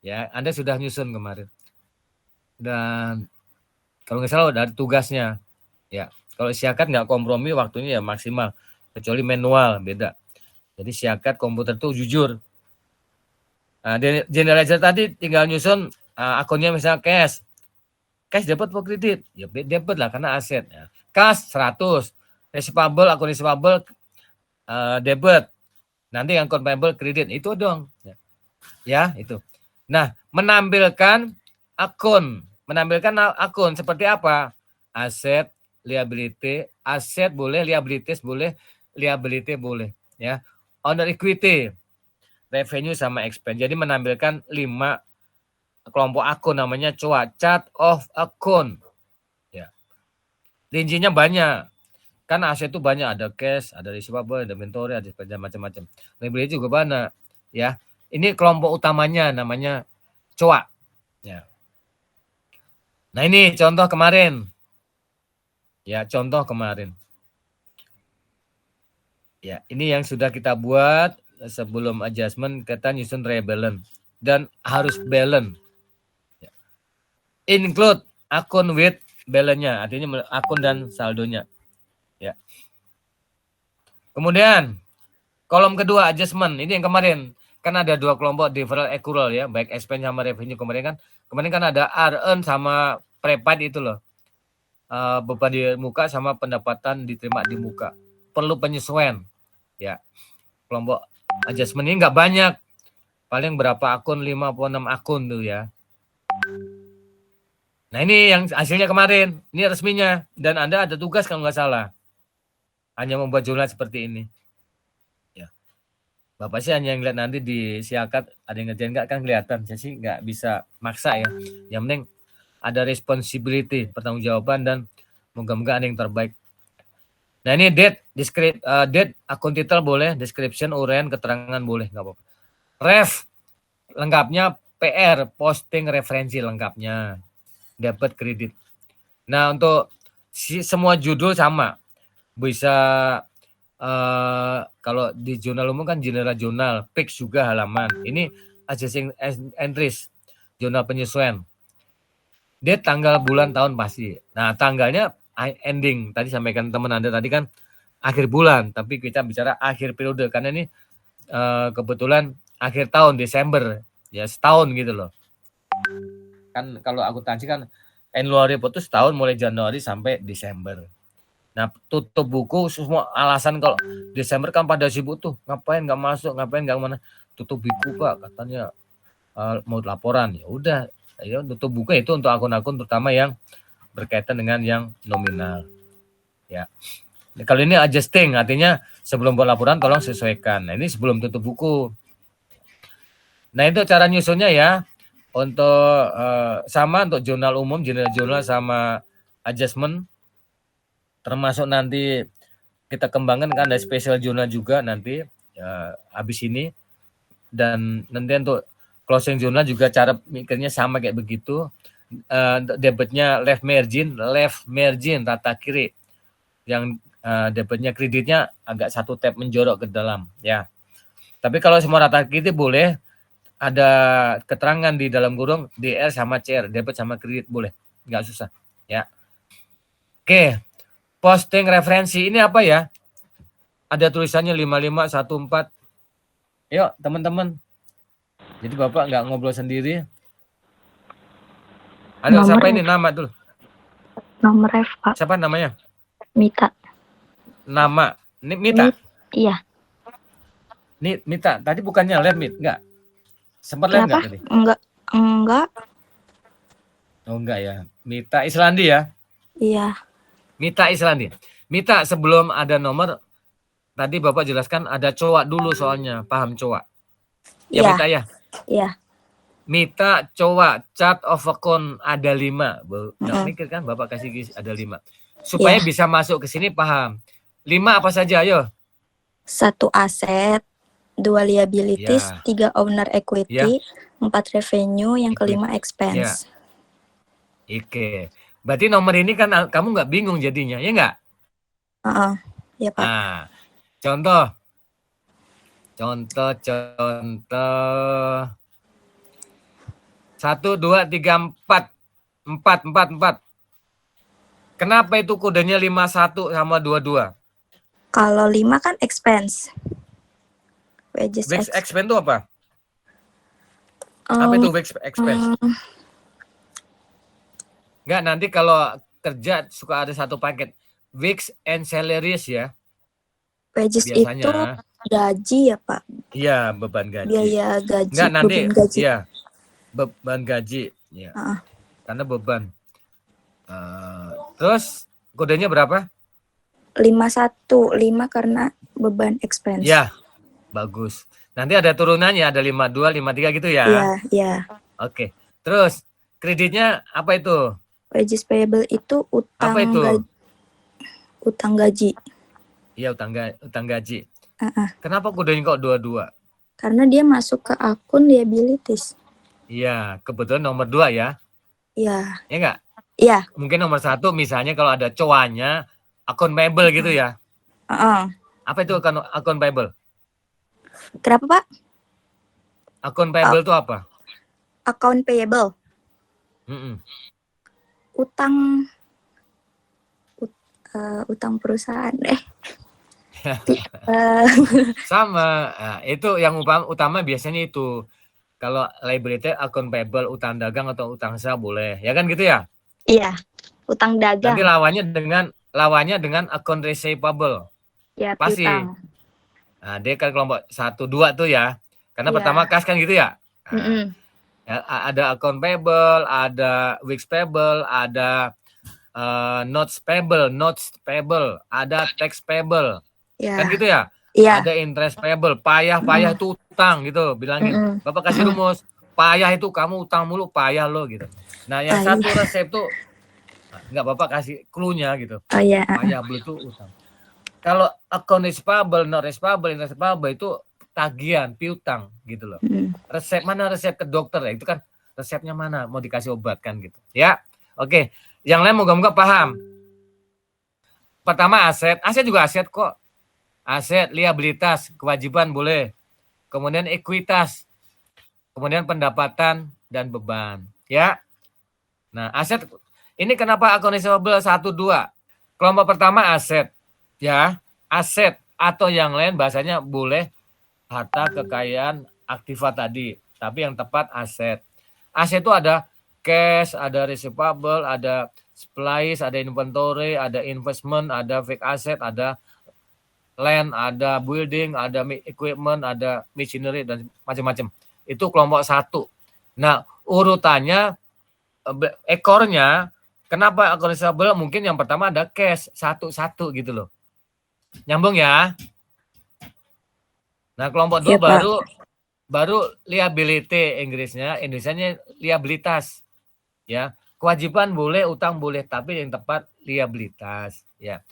Ya, Anda sudah nyusun kemarin. Dan kalau nggak salah dari tugasnya. Ya, kalau siakat nggak kompromi waktunya ya maksimal. Kecuali manual beda. Jadi siakat komputer tuh jujur. Nah, general ledger tadi tinggal nyusun akunnya misalnya cash. Cash dapat atau kredit? Ya dapat lah karena aset. Ya. Cash 100. Receivable, akun receivable debit. Nanti yang payable kredit. Itu dong. Ya, itu. Nah, menampilkan akun seperti apa? Aset, liability, aset boleh, liabilities boleh, liability boleh ya. Owner equity, revenue sama expense. Jadi menampilkan 5 kelompok akun namanya chart of account. Ya. Rincinya banyak. Kan aset itu banyak, ada cash, ada receivable, ada inventory, ada macam-macam. Liability juga banyak ya. Ini kelompok utamanya namanya COA. Ya. Nah ini contoh kemarin. Ya, contoh kemarin. Ya, ini yang sudah kita buat sebelum adjustment, kita nyusun rebalance dan harus balance. Ya. Include akun with balance-nya, artinya akun dan saldonya. Ya. Kemudian kolom kedua adjustment, ini yang kemarin kan ada dua kelompok deferral accrual ya, baik expense sama revenue. Kemarin kan ada earn sama prepaid itu loh. Beban di muka sama pendapatan diterima di muka. Perlu penyesuaian. Ya. Kelompok adjustment ini nggak banyak. Paling berapa akun, 5 atau 6 akun tuh ya. Nah ini yang hasilnya kemarin. Ini resminya. Dan Anda ada tugas kalau nggak salah. Hanya membuat jurnal seperti ini. Ya. Bapak sih hanya yang lihat nanti di siakat, ada yang ngerjain nggak kan kelihatan. Saya sih nggak bisa maksa ya. Yang penting ada responsibility, pertanggungjawaban, dan moga-moga ada yang terbaik. Nah ini date, date, akun titel boleh, description, uraian, keterangan boleh, nggak apa-apa. Ref, lengkapnya PR, posting referensi lengkapnya, dapat kredit. Nah untuk semua judul sama, bisa kalau di jurnal umum kan jurnal, pix juga halaman. Ini adjusting entries, jurnal penyesuaian. Date, tanggal, bulan, tahun pasti. Nah tanggalnya ending, tadi sampaikan teman Anda tadi kan akhir bulan, tapi kita bicara akhir periode karena ini kebetulan akhir tahun Desember, ya setahun gitu loh. Kan kalau akuntansi kan annual report itu setahun mulai Januari sampai Desember. Nah tutup buku semua alasan kalau Desember kan pada sibuk tuh, ngapain nggak masuk, ngapain nggak mana, tutup buku Pak katanya mau laporan. Ya udah, ya tutup buku itu untuk akun-akun terutama yang berkaitan dengan yang nominal. Ya. Kalau ini adjusting, artinya sebelum buat laporan tolong sesuaikan. Nah ini sebelum tutup buku. Nah itu cara nyusunnya ya. Untuk sama untuk jurnal umum, jurnal sama adjustment. Termasuk nanti kita kembangkan kan ada special jurnal juga nanti habis ini. Dan nanti untuk closing jurnal juga cara mikirnya sama kayak begitu. Debitnya left margin rata kiri. Yang debitnya kreditnya agak satu tab menjorok ke dalam ya. Tapi kalau semua rata kiri boleh ada keterangan di dalam kurung DR sama CR, debit sama kredit boleh, nggak susah ya. Oke, posting referensi ini apa ya? Ada tulisannya 5514. Yuk teman-teman. Jadi Bapak nggak ngobrol sendiri. Ada Nomor siapa ref. ini nama dulu? Nomor ref, Pak. Siapa namanya? Mita. Nama Mita. Iya. Mita. Tadi bukannya live Mit, enggak? Sempat live enggak tadi? Enggak. Oh enggak ya. Mita Islandi ya? Iya. Mita Islandi. Mita, sebelum ada nomor tadi Bapak jelaskan ada coak dulu soalnya, paham coak? Ya Iya. Mita ya? Iya. Mita coak chart of account ada 5. Enggak mikir kan Bapak kasih ada 5. Supaya bisa masuk ke sini paham. 5 apa saja ayo? 1 aset, 2 liabilities, 3 owner equity, 4 revenue, yang kelima expense. Oke. Berarti nomor ini kan kamu nggak bingung jadinya, ya nggak? Ya Pak. Nah, contoh. 1, 2, 3, 4. 4. Kenapa itu kodenya 51 sama 22? Kalau 5 kan expense. Wages expense itu apa? Apa itu expense? Enggak, nanti kalau kerja suka ada satu paket. Wages and salaries ya. Wages biasanya itu gaji ya Pak? Iya, beban gaji. Biaya gaji. Enggak, nanti beban gaji. Iya, beban gaji. Ya. Karena beban. Terus kodenya berapa? 51. 5 karena beban expense. Ya, bagus. Nanti ada turunannya, ada 52, 53 gitu ya? Iya. Oke. Terus kreditnya apa itu? Wages payable itu utang. Apa itu? Utang gaji. Iya, utang gaji. Kenapa kodenya kok 22? Karena dia masuk ke akun liabilities. Iya, kebetulan nomor 2 ya? Iya. Ya enggak? Iya. Mungkin nomor 1 misalnya kalau ada coanya account payable gitu ya. Apa itu account payable? Kenapa, Pak? Account payable itu apa? Account payable. Utang utang perusahaan. Sama. Nah, itu yang utama biasanya itu. Kalau liability account payable, utang dagang atau utang sah boleh. Ya kan gitu ya? Iya, utang dagang. Nanti lawannya dengan account receivable. Ya, Pasti. piutang. Nah, dia kan kelompok 1, 2 tuh ya. Karena Iya. pertama kas kan gitu ya. Nah, ya, ada account payable, ada weeks payable, ada notes payable, ada tax payable. Ya. Kan gitu ya? Iya. Ada interest payable, payah itu utang gitu, bilangin. Bapak kasih rumus, payah itu kamu utang mulu, payah lo gitu. Nah, yang satu resep tuh enggak, Bapak kasih clue-nya gitu. Oh iya. Payah itu utang. Kalau account receivable, not receivable, interest payable itu tagihan, piutang gitu loh. Resep mana resep ke dokter ya? Itu kan resepnya mana mau dikasih obat kan gitu. Ya. Oke. Yang lain moga-moga paham. Pertama aset juga aset kok. Aset, liabilitas, kewajiban boleh. Kemudian ekuitas. Kemudian pendapatan dan beban, ya. Nah, aset ini kenapa account receivable 1 2? Kelompok pertama aset, ya. Aset atau yang lain bahasanya boleh harta kekayaan aktiva tadi, tapi yang tepat aset. Aset itu ada cash, ada receivable, ada supplies, ada inventory, ada investment, ada fixed asset, ada land, ada building, ada equipment, ada machinery dan macam-macam. Itu kelompok 1. Nah, urutannya ekornya kenapa account receivable mungkin yang pertama ada cash 1 gitu loh. Nyambung ya? Nah, kelompok 2 baru liability Inggrisnya liabilitas. Ya, kewajiban boleh, utang boleh, tapi yang tepat liabilitas, ya.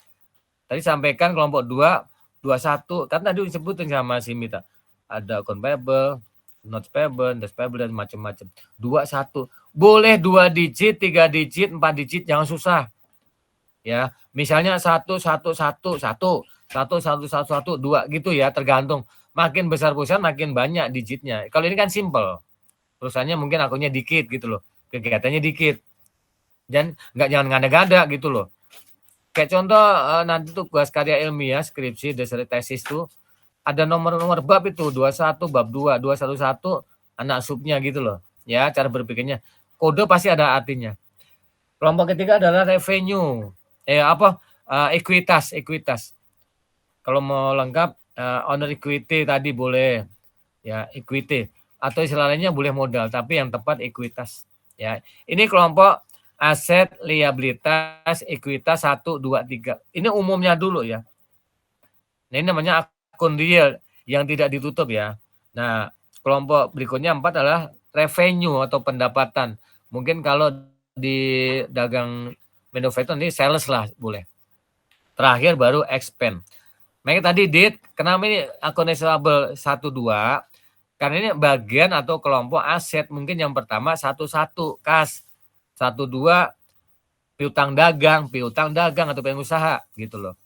Tadi sampaikan kelompok 2 21 kan tadi disebutin sama si Mita. Ada account payable, notes payable, interest payable dan macam-macam. 21. Boleh 2 digit, 3 digit, 4 digit, jangan susah. Ya, misalnya 1 gitu ya, tergantung. Makin besar perusahaan makin banyak digitnya. Kalau ini kan simple. Perusahaannya mungkin akunnya dikit gitu loh. Kegiatannya dikit. Dan jangan ngada-ngada gitu loh. Kayak contoh nanti tugas karya ilmiah, skripsi, tesis tuh ada nomor-nomor bab itu 21 bab 2, 211 anak subnya gitu loh. Ya, cara berpikirnya. Kode pasti ada artinya. Kelompok ketiga adalah revenue. Ekuitas. Kalau mau lengkap owner equity tadi boleh. Ya, equity atau istilah lainnya boleh modal, tapi yang tepat ekuitas. Ya, ini kelompok aset, liabilitas, ekuitas 1, 2, 3. Ini umumnya dulu ya. Nah, ini namanya akun real yang tidak ditutup ya. Nah, kelompok berikutnya 4 adalah revenue atau pendapatan. Mungkin kalau di dagang manufacturing ini sales lah boleh. Terakhir baru expand. Makanya tadi kenapa ini akun receivable 1 2? Karena ini bagian atau kelompok aset. Mungkin yang pertama 1 kas. 1 2 piutang dagang atau pengusaha gitu loh.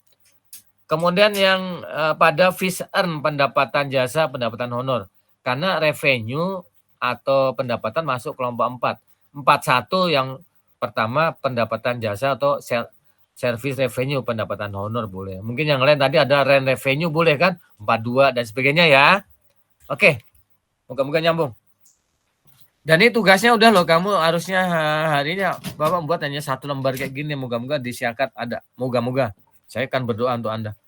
Kemudian yang pada fees earn, pendapatan jasa, pendapatan honor. Karena revenue atau pendapatan masuk kelompok 4. 41 yang pertama pendapatan jasa atau service revenue, pendapatan honor boleh. Mungkin yang lain tadi ada rent revenue boleh kan? 42 dan sebagainya ya. Oke. Moga-moga nyambung. Dan ini tugasnya udah loh, kamu harusnya hari ini Bapak buat hanya 1 lembar kayak gini. Moga-moga di Syakat ada. Moga-moga. Saya akan berdoa untuk Anda.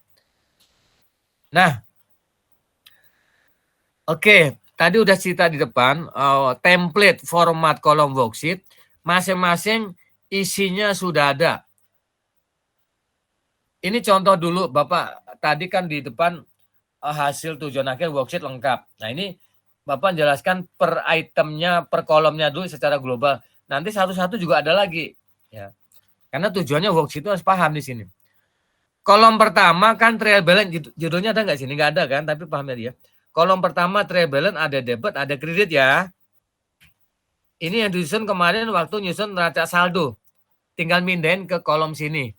Nah. Oke. Tadi udah cerita di depan. Template format kolom worksheet. Masing-masing isinya sudah ada. Ini contoh dulu Bapak. Tadi kan di depan hasil tujuan akhir worksheet lengkap. Nah ini Bapak jelaskan per itemnya, per kolomnya dulu secara global. Nanti satu-satu juga ada lagi. Ya. Karena tujuannya worksheet itu harus paham di sini. Kolom pertama kan trial balance, judulnya ada nggak sini? Nggak ada kan, tapi pahamnya dia. Kolom pertama trial balance ada debit, ada kredit ya. Ini yang disusun kemarin waktu nyusun neraca saldo. tinggal mindahin ke kolom sini.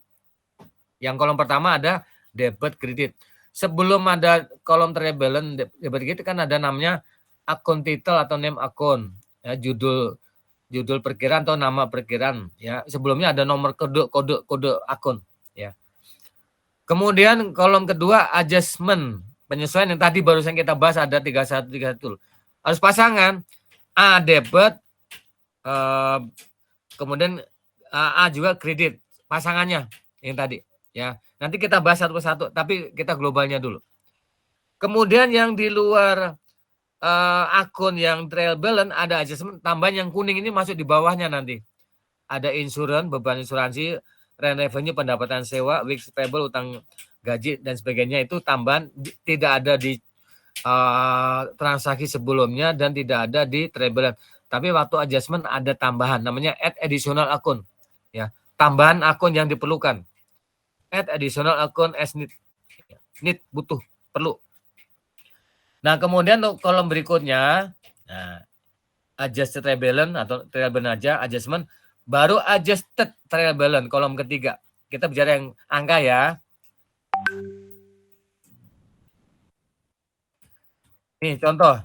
Yang kolom pertama ada debit kredit. Sebelum ada kolom trial balance debit kredit kan ada namanya akun title atau name akun, ya, judul perkiraan atau nama perkiraan, ya. Sebelumnya ada nomor kode akun, ya. Kemudian kolom kedua adjustment, penyesuaian yang tadi barusan kita bahas ada 31 harus pasangan A debit, kemudian A juga kredit, pasangannya yang tadi, ya. Nanti kita bahas satu persatu, tapi kita globalnya dulu. Kemudian yang di luar akun yang trial balance ada adjustment, tambahan yang kuning ini masuk di bawahnya nanti. Ada insurans, beban insuransi, rent revenue, pendapatan sewa, weeks payable, utang gaji dan sebagainya, itu tambahan tidak ada di transaksi sebelumnya dan tidak ada di trial balance. Tapi waktu adjustment ada tambahan namanya add additional akun, ya. Tambahan akun yang diperlukan. Add additional akun as need. Need, butuh, perlu. Nah, kemudian untuk kolom berikutnya, nah, adjusted trial balance atau trial balance aja, adjustment, baru adjusted trial balance, kolom ketiga. Kita bicara yang angka, ya. Nih, contoh.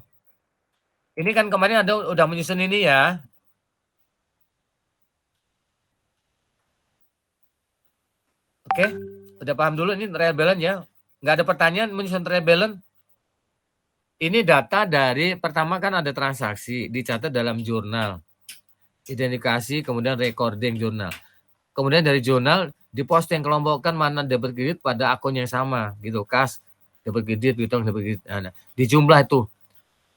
Ini kan kemarin udah menyusun ini, ya. Oke, udah paham dulu ini trial balance, ya. Nggak ada pertanyaan menyusun trial balance. Ini data dari, pertama kan ada transaksi, dicatat dalam jurnal. Identifikasi, kemudian recording jurnal. Kemudian dari jurnal diposting, kelompokkan mana debit kredit pada akun yang sama, gitu. Kas, debit kredit, piutang, debit kredit. Nah, di jumlah itu.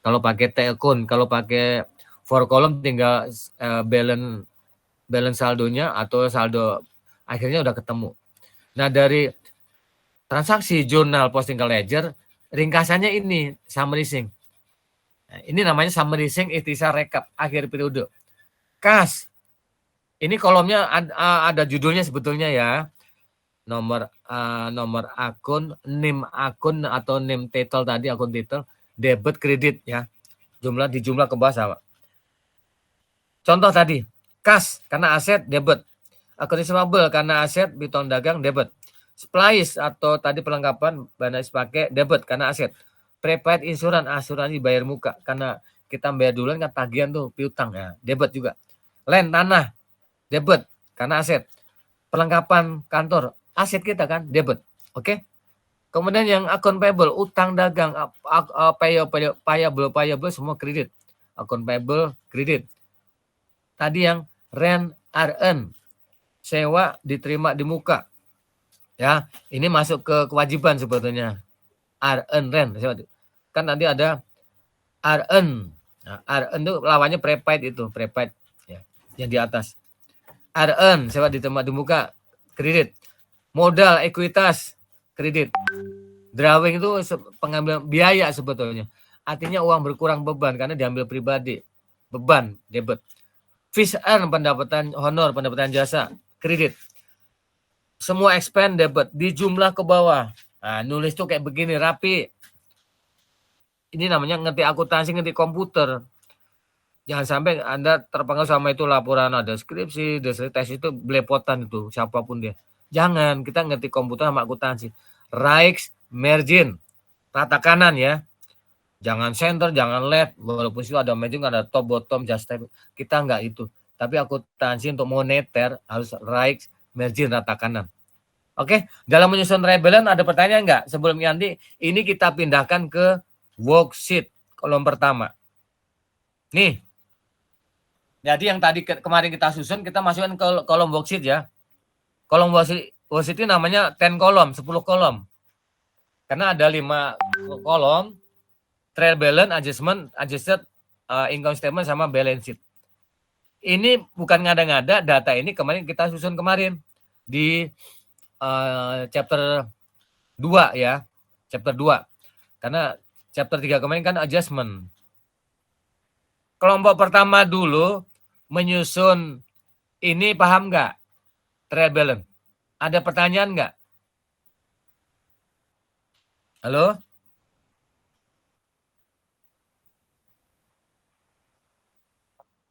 Kalau pakai T-account, kalau pakai for column tinggal balance saldonya atau saldo akhirnya udah ketemu. Nah, dari transaksi jurnal posting ke ledger, ringkasannya ini summary sync. Nah, ini namanya summary sync ikhtisar rekap akhir periode. Kas, ini kolomnya ada judulnya sebetulnya, ya. Nomor akun, name akun atau name title tadi, akun title, debit kredit, ya. Di jumlah ke bawah. Contoh tadi, kas karena aset debit, akun receivable karena aset, piutang dagang debit, splice atau tadi perlengkapan bahan pakai debit karena aset, prepaid insurans, asuransi bayar muka karena kita bayar duluan kan tagihan tuh, piutang, ya, debit juga. Land tanah debit karena aset, perlengkapan kantor aset kita kan, debit. Oke. Kemudian yang akun payable, utang dagang, payable semua kredit. Akun payable kredit. Tadi yang rent earn, sewa diterima di muka. Ya, ini masuk ke kewajiban sebetulnya. Earn rent, kan nanti ada earn. Nah, earn itu lawannya prepaid, itu prepaid, ya, yang di atas. Earn, sewa diterima di muka, kredit. Modal, ekuitas, kredit. Drawing itu pengambilan biaya sebetulnya. Artinya uang berkurang beban karena diambil pribadi. Beban, debit. Fees earn, pendapatan honor, pendapatan jasa, kredit. Semua expend, debit. Di jumlah ke bawah. Nah, nulis tuh kayak begini, rapi. Ini namanya ngerti akuntansi, ngerti komputer. Jangan sampai Anda terpengaruh sama itu laporan ada skripsi, tes itu belepotan itu, siapapun dia. Jangan, kita ngerti komputer sama akuntansi. Right margin, rata kanan, ya. Jangan center, jangan left, walaupun itu ada margin, ada top, bottom, just type. Kita enggak itu. Tapi akuntansi untuk moneter harus right margin, rata kanan. Oke, dalam menyusun trial balance ada pertanyaan enggak? Sebelum nanti ini kita pindahkan ke worksheet kolom pertama. Nih. Jadi yang tadi kemarin kita susun, kita masukkan ke kolom worksheet, ya. Kolom worksheet ini namanya 10 kolom, 10 kolom. Karena ada 5 kolom, trial balance, adjustment, adjusted income statement, sama balance sheet. Ini bukan ngada-ngada, data ini kemarin kita susun kemarin di chapter 2, ya. Chapter 2. Karena chapter 3 kemarin kan adjustment. Kelompok pertama dulu menyusun ini, paham nggak? Trial balance. Ada pertanyaan nggak? Halo?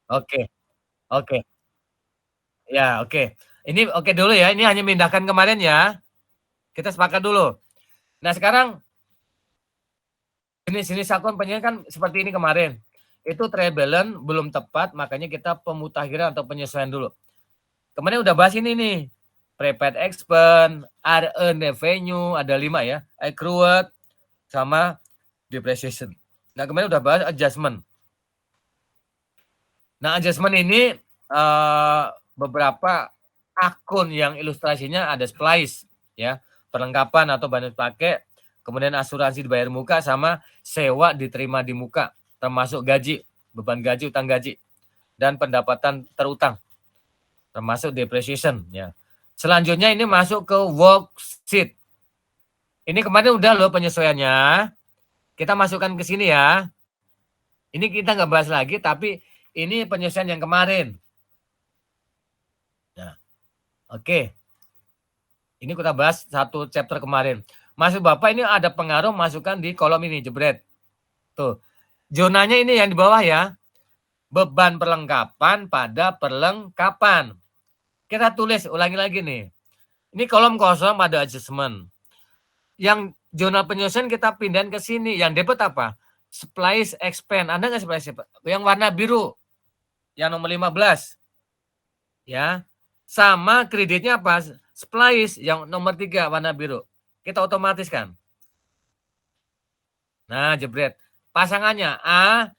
Oke. Oke. Ya, oke. Ini oke dulu ya, ini hanya memindahkan kemarin ya. Kita sepakat dulu. Nah sekarang jenis-jenis akun penyesuaian kan seperti ini kemarin. Itu trial balance belum tepat, makanya kita pemutakhiran atau penyesuaian dulu. Kemarin udah bahas ini nih. Prepaid expense, earned revenue, ada 5 ya. Accrued, sama depreciation. Nah kemarin udah bahas adjustment. Nah adjustment ini beberapa akun yang ilustrasinya ada splice ya, perlengkapan atau bahan pakai, kemudian asuransi dibayar muka sama sewa diterima di muka, termasuk gaji, beban gaji, utang gaji, dan pendapatan terutang, termasuk depreciation ya. Selanjutnya ini masuk ke worksheet. Ini kemarin udah loh penyesuaiannya. Kita masukkan ke sini ya. Ini kita nggak bahas lagi, tapi ini penyesuaian yang kemarin. Nah, oke. Ini kita bahas satu chapter kemarin. Maksud Bapak ini ada pengaruh masukkan di kolom ini, jebret. Tuh. Zonanya ini yang di bawah ya. Beban perlengkapan pada perlengkapan. Kita tulis, ulangi lagi nih. Ini kolom kosong pada adjustment. Yang zona penyusunan kita pindahin ke sini. Yang debit apa? Splice expand. Ada nggak splice? Yang warna biru. Yang nomor 15. Ya. Sama kreditnya apa? Splice yang nomor 3 warna biru. Kita otomatis kan. Nah, jebret. Pasangannya A.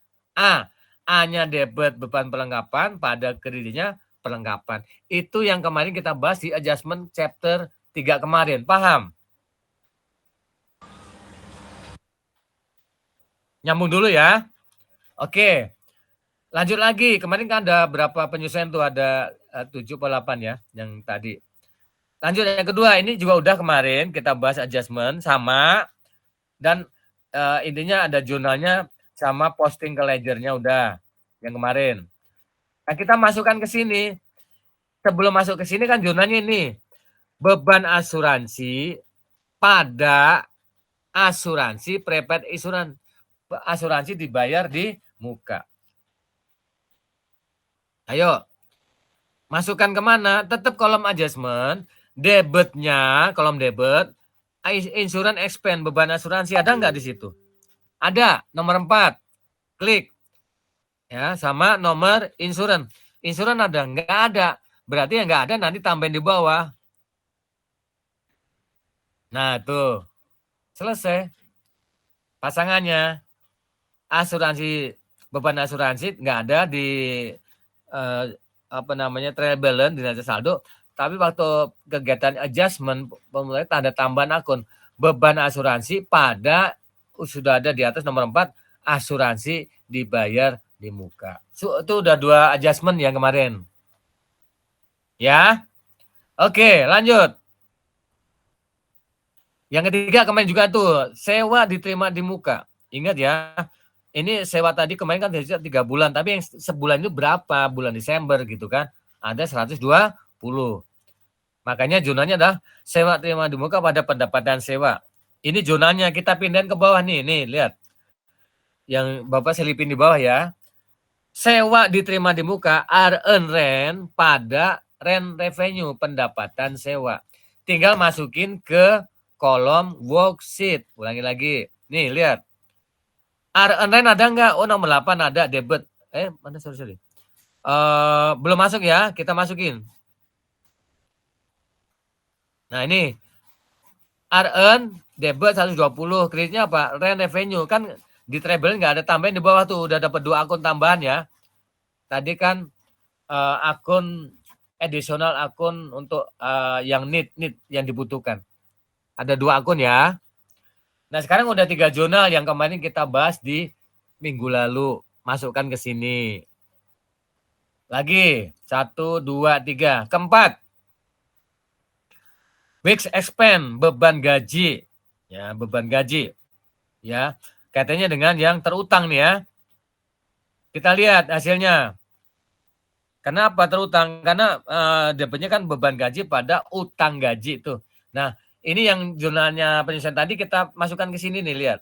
A-nya debit beban perlengkapan, pada kreditnya perlengkapan. Itu yang kemarin kita bahas di adjustment chapter 3 kemarin. Paham? Nyambung dulu ya. Oke. Lanjut lagi. Kemarin kan ada berapa penyesuaian tuh? Ada 7 atau 8 ya yang tadi. Lanjut yang kedua. Ini juga udah kemarin kita bahas adjustment sama. Dan intinya ada jurnalnya sama posting ke ledgernya udah yang kemarin. Nah, kita masukkan ke sini. Sebelum masuk ke sini kan jurnalnya ini. Beban asuransi pada asuransi prepaid insurance. Asuransi dibayar di muka. Ayo. Masukkan kemana? Tetap kolom adjustment. Debitnya, kolom debit. Insurance expense, beban asuransi. Ada nggak di situ? Ada. Nomor 4. Klik. Ya, sama nomor insurance. Insurance ada? Nggak ada. Berarti yang nggak ada nanti tambahin di bawah. Nah, tuh. Selesai. Pasangannya. Asuransi, beban asuransi nggak ada di trial balance di neraca saldo, tapi waktu kegiatan adjustment pemulai tanda tambahan akun beban asuransi pada sudah ada di atas nomor 4, asuransi dibayar di muka. Itu udah 2 adjustment yang kemarin. Ya. Oke, lanjut. Yang ketiga kemarin juga tuh, sewa diterima di muka. Ingat ya, ini sewa tadi kemarin kan 3 bulan, tapi yang sebulan itu berapa? Bulan Desember gitu kan. Ada 120. Makanya zonanya adalah sewa terima di muka pada pendapatan sewa. Ini zonanya, kita pindahin ke bawah nih, lihat. Yang Bapak selipin di bawah ya. Sewa diterima di muka, earn rent pada rent revenue, pendapatan sewa. Tinggal masukin ke kolom worksheet. Ulangi lagi. Nih, lihat. Earn rent ada nggak? Oh, nomor 8 ada, debit. Mana, sorry. Belum masuk ya, kita masukin. Nah, ini. Earn, debit 120. Kreditnya apa? Rent revenue. Kan di treble nggak ada tambahan di bawah tuh. Udah dapat 2 akun tambahan ya. Tadi kan akun additional, akun untuk yang need yang dibutuhkan. Ada 2 akun ya. Nah, sekarang udah 3 jurnal yang kemarin kita bahas di minggu lalu. Masukkan ke sini. Lagi. 1, 2, 3. Keempat. Weeks expense, beban gaji. Ya, beban gaji. Ya, kaitannya dengan yang terutang nih ya. Kita lihat hasilnya. Kenapa terutang? Karena debitnya kan beban gaji pada utang gaji tuh. Nah, ini yang jurnalnya penyesuaian tadi kita masukkan ke sini nih, lihat.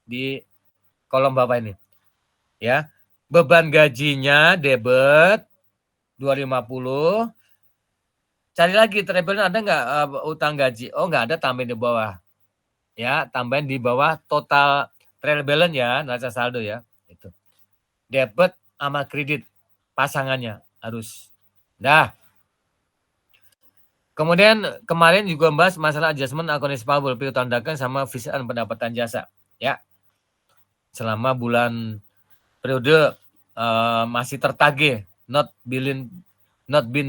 Di kolom bawah ini. Ya. Beban gajinya debit 250. Cari lagi trade balance ada nggak utang gaji? Oh, nggak ada, tambahin di bawah. Ya, tambahin di bawah total trade balance ya, neraca saldo ya. Itu. Debit sama kredit pasangannya harus. Dah. Kemudian kemarin juga membahas masalah adjustment account receivable, piutang dagang sama visian pendapatan jasa. Ya. Selama bulan periode masih tertagih, not been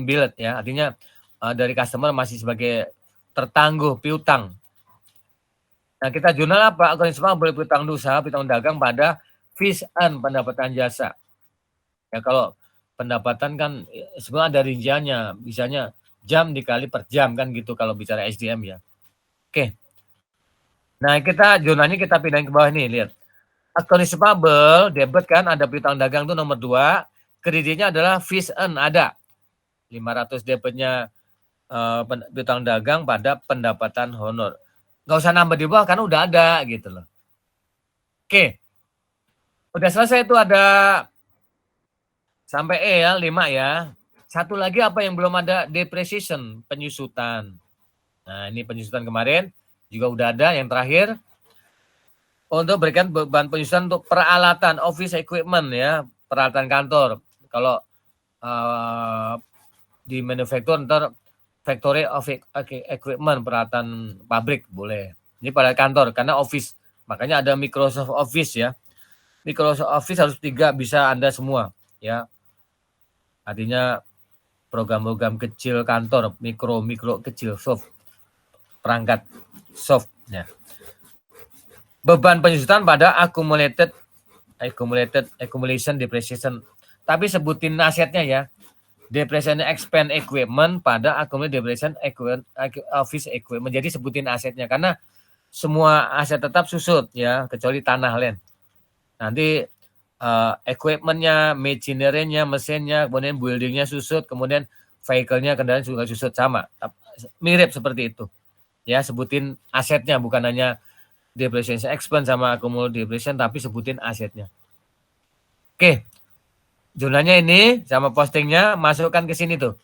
billed ya. Artinya dari customer masih sebagai tertangguh piutang. Nah, kita jurnal apa? Account receivable, piutang usaha, piutang dagang pada visian pendapatan jasa. Ya, kalau pendapatan kan sebenarnya ada rinciannya, misalnya jam dikali per jam kan gitu kalau bicara SDM ya. Oke. Nah, kita jurnalnya kita pindahin ke bawah nih, lihat. Account receivable, debit kan ada piutang dagang itu nomor 2, kreditnya adalah fees earn ada. 500 debitnya piutang dagang pada pendapatan honor. Nggak usah nambah di bawah karena udah ada gitu loh. Oke. Udah selesai itu ada sampai E ya, 5 ya. Satu lagi apa yang belum ada? Depreciation, penyusutan. Nah, ini penyusutan kemarin juga udah ada. Yang terakhir, untuk berikan beban penyusutan untuk peralatan office equipment ya, peralatan kantor. Kalau di manufaktur ntar factory of equipment, peralatan pabrik boleh. Ini pada kantor karena office. Makanya ada Microsoft Office ya. Microsoft Office harus 3 bisa Anda semua ya. Artinya program-program kecil kantor, mikro kecil, soft, perangkat soft ya. Beban penyusutan pada accumulation depreciation. Tapi sebutin asetnya ya. Depreciation expense equipment pada accumulated depreciation office equipment. Jadi sebutin asetnya karena semua aset tetap susut ya, kecuali tanah land. Nanti equipmentnya, machinery-nya, mesinnya, kemudian buildingnya susut, kemudian vehicle-nya, kendaraan juga susut sama. Mirip seperti itu. Ya, sebutin asetnya, bukan hanya depreciation expense sama accumulated depreciation, tapi sebutin asetnya. Oke. Jurnalnya ini sama postingnya masukkan ke sini tuh.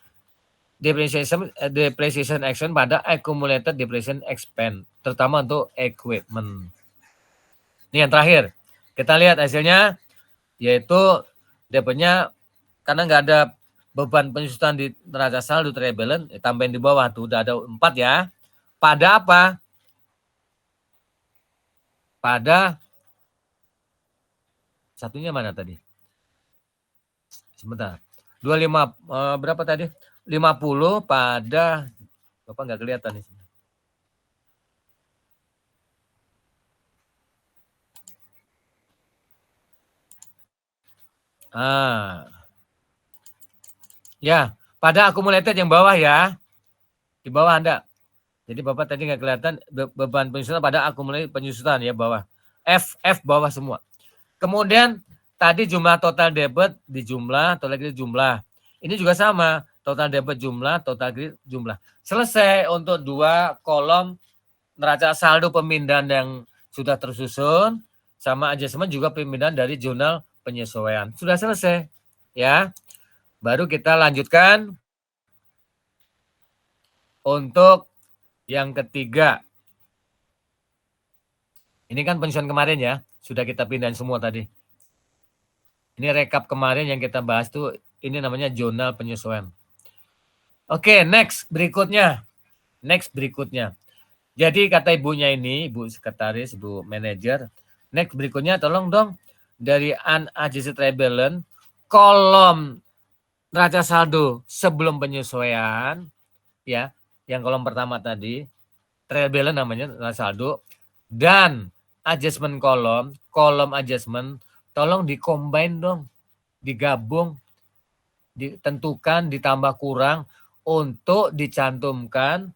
Depreciation action pada accumulated depreciation expense, terutama untuk equipment. Ini yang terakhir. Kita lihat hasilnya, yaitu debitnya karena nggak ada beban penyusutan di neraca saldo trade balance, tambahin di bawah tuh udah ada 4 ya. Pada apa? Pada satunya mana tadi? Sebentar. 25 berapa tadi? 50 pada Bapak nggak kelihatan nih. Ya, pada accumulated yang bawah ya. Di bawah Anda. Jadi Bapak tadi nggak kelihatan beban penyusutan pada accumulated penyusutan ya bawah. F bawah semua. Kemudian tadi jumlah total debit di jumlah, total kredit jumlah. Ini juga sama, total debit jumlah, total kredit jumlah. Selesai untuk 2 kolom neraca saldo pemindahan yang sudah tersusun, sama adjustment juga pemindahan dari jurnal penyesuaian. Sudah selesai ya. Baru kita lanjutkan untuk yang ketiga. Ini kan penyusunan kemarin ya, sudah kita pindahin semua tadi. Ini rekap kemarin yang kita bahas tuh, ini namanya jurnal penyesuaian. Oke, next berikutnya. Jadi kata ibunya ini, Ibu Sekretaris, Ibu Manajer, next berikutnya tolong dong dari unadjusted trade balance, kolom neraca saldo sebelum penyesuaian, ya, yang kolom pertama tadi, trade balance namanya neraca saldo, dan adjustment kolom adjustment, tolong di-combine dong, digabung, ditentukan, ditambah kurang, untuk dicantumkan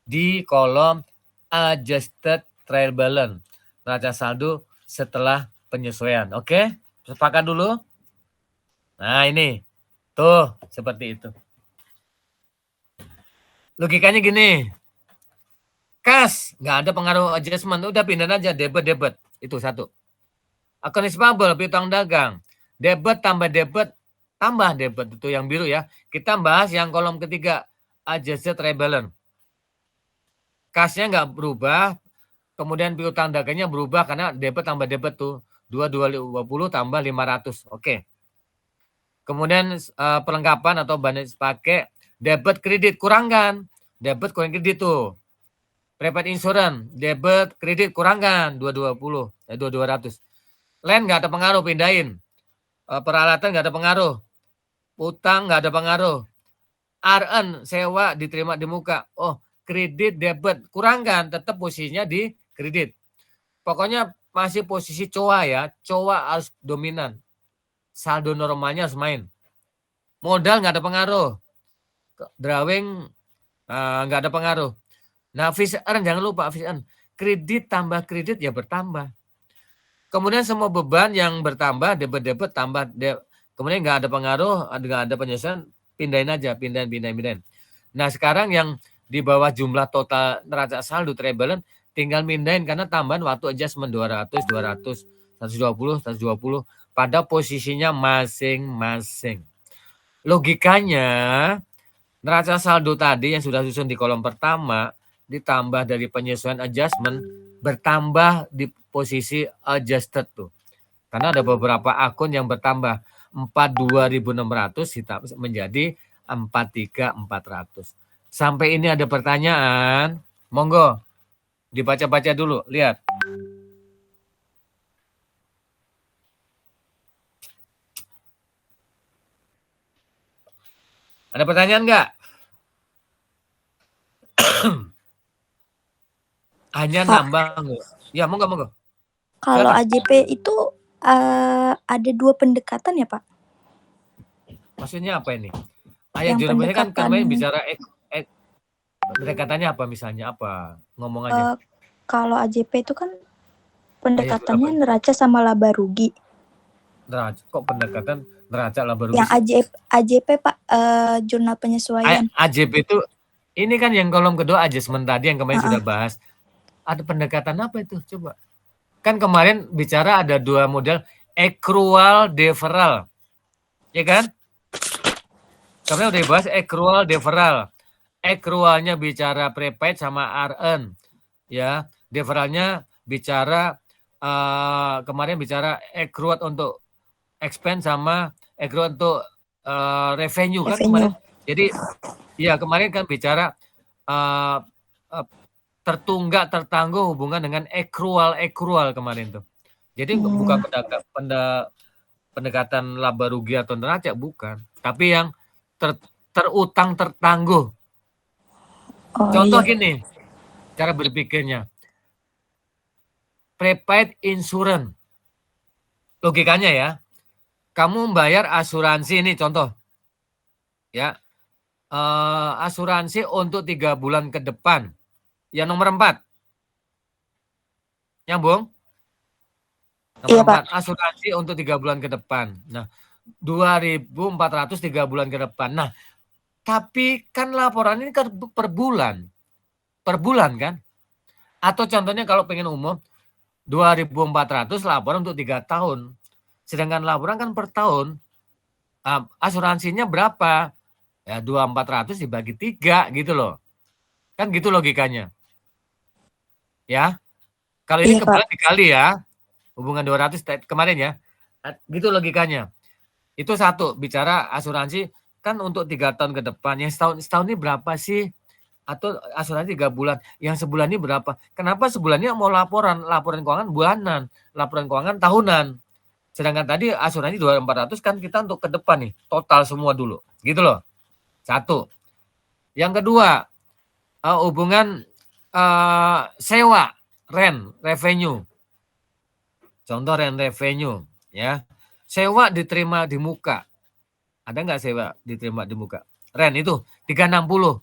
di kolom adjusted trade balance, neraca saldo setelah penyesuaian. Oke, sepakat dulu. Nah ini, tuh seperti itu. Logikanya gini, cash nggak ada pengaruh adjustment, udah pindah aja debit, itu satu. Account receivable, piutang dagang, debit tambah debit itu yang biru ya. Kita bahas yang kolom ketiga, adjusted rebalance. Kasnya nggak berubah, kemudian piutang dagangnya berubah karena debit tambah debit tuh. 2250 tambah 500. Oke. Kemudian perlengkapan atau bahan pakai debit kredit kurangkan. Debit kurang kredit tuh. Prepaid insurance, debit kredit kurangkan 2200. Land nggak ada pengaruh, pindahin. Peralatan nggak ada pengaruh. Utang nggak ada pengaruh. RN sewa diterima di muka. Oh, kredit debit kurangkan, tetap posisinya di kredit. Pokoknya masih posisi COA ya. COA harus dominan. Saldo normalnya harus main. Modal nggak ada pengaruh. Drawing nggak ada pengaruh. Nah, fixed earn jangan lupa fixed earn. Kredit tambah kredit ya bertambah. Kemudian semua beban yang bertambah, debit tambah, kemudian nggak ada pengaruh, nggak ada penyesuaian, pindahin aja, pindahin. Nah, sekarang yang di bawah jumlah total neraca saldo trade tinggal pindahin karena tambahan waktu adjustment 200, 120 pada posisinya masing-masing. Logikanya, neraca saldo tadi yang sudah susun di kolom pertama ditambah dari penyesuaian adjustment bertambah di posisi adjusted tuh. Karena ada beberapa akun yang bertambah 42.600 menjadi 43.400. Sampai ini ada pertanyaan? Monggo dibaca-baca dulu, lihat. Ada pertanyaan nggak? Hanya Pak, nambah. Ya, monggo. Kalau Silakan. AJP itu ada 2 pendekatan ya, Pak? Maksudnya apa ini? Ayat Yang jurnalnya kan kemarin pendekatan bicara pendekatannya apa misalnya apa? Ngomong aja. kalau AJP itu kan Ayat pendekatannya berapa? neraca sama laba rugi. Neraca, kok pendekatan neraca laba rugi Yang sih? AJP Pak, jurnal penyesuaian. AJP itu ini kan yang kolom kedua adjustment tadi yang kemarin sudah Heeh. bahas. Ada pendekatan apa itu? Coba. Kan kemarin bicara ada 2 model accrual deferral. Ya kan? Kemarin udah dibahas accrual deferral. Accrualnya bicara prepaid sama RN. Ya, deferralnya bicara kemarin bicara accrual untuk expense sama accrual untuk revenue kan kemarin. Jadi ya kemarin kan bicara tertunggak tertangguh hubungan dengan accrual kemarin tuh. Jadi bukan pendekatan laba rugi atau neraca, bukan. Tapi yang terutang tertangguh. Contoh gini, cara berpikirnya. Prepaid insurance. Logikanya ya. Kamu membayar asuransi ini contoh. Ya. Asuransi untuk 3 bulan ke depan. Yang nomor 4. Nyambung? Nomor 4. Asuransi untuk 3 bulan ke depan. Nah, 2.400 3 bulan ke depan. Nah, tapi kan laporan ini kan per bulan. Per bulan kan? Atau contohnya kalau pengen umum, 2.400 laporan untuk 3 tahun. Sedangkan laporan kan per tahun. Asuransinya berapa? Ya 2.400 dibagi 3 gitu loh. Kan gitu logikanya. Ya. Kalau ini kebetulan dikali ya. Hubungan 200 kemarin ya. Gitu logikanya. Itu satu, bicara asuransi kan untuk 3 tahun ke depan. Yang setahun ini berapa sih? Atau asuransi 3 bulan. Yang sebulan ini berapa? Kenapa sebulannya mau laporan keuangan bulanan, laporan keuangan tahunan. Sedangkan tadi asuransi 2.400 kan kita untuk ke depan nih, total semua dulu. Gitu loh. Satu. Yang kedua, hubungan sewa, rent, revenue. Contoh rent revenue, ya. Sewa diterima di muka. Ada nggak sewa diterima di muka? Rent itu 360.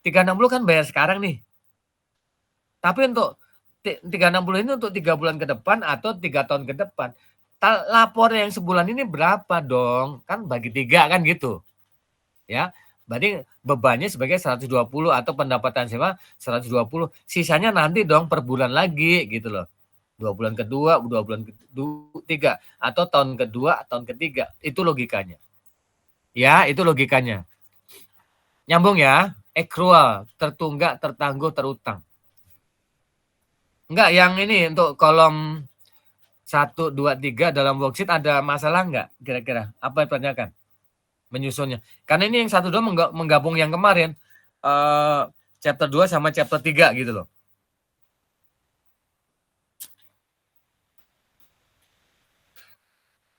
360 kan bayar sekarang nih. Tapi untuk 360 ini untuk 3 bulan ke depan atau 3 tahun ke depan. Lapor yang sebulan ini berapa dong? Kan bagi 3 kan gitu. Ya. Berarti bebannya sebagai 120 atau pendapatan sewa 120. Sisanya nanti dong per bulan lagi gitu loh. 2 bulan kedua, 2 bulan ketiga atau tahun kedua, tahun ketiga. Itu logikanya. Ya, itu logikanya. Nyambung ya? accrual, tertunggak, tertangguh, terutang. Enggak, yang ini untuk kolom 1, 2, 3 dalam worksheet ada masalah enggak kira-kira? Apa yang ditanyakan? Menyusunnya. Karena ini yang 1, 2 menggabung yang kemarin. Chapter 2 sama chapter 3 gitu loh.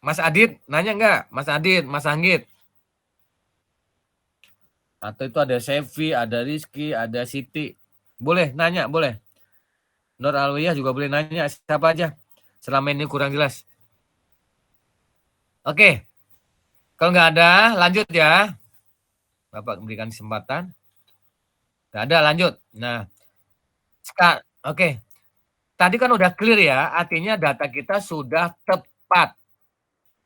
Mas Adit, nanya enggak? Mas Adit, Mas Anggit. Atau itu ada Sevi, ada Rizky, ada Siti. Boleh nanya, boleh. Nur Alwiyah juga boleh nanya, siapa aja. Selama ini kurang jelas. Oke. Kalau nggak ada, lanjut ya. Bapak berikan kesempatan. Nggak ada, lanjut. Nah, oke. Tadi kan udah clear ya, artinya data kita sudah tepat.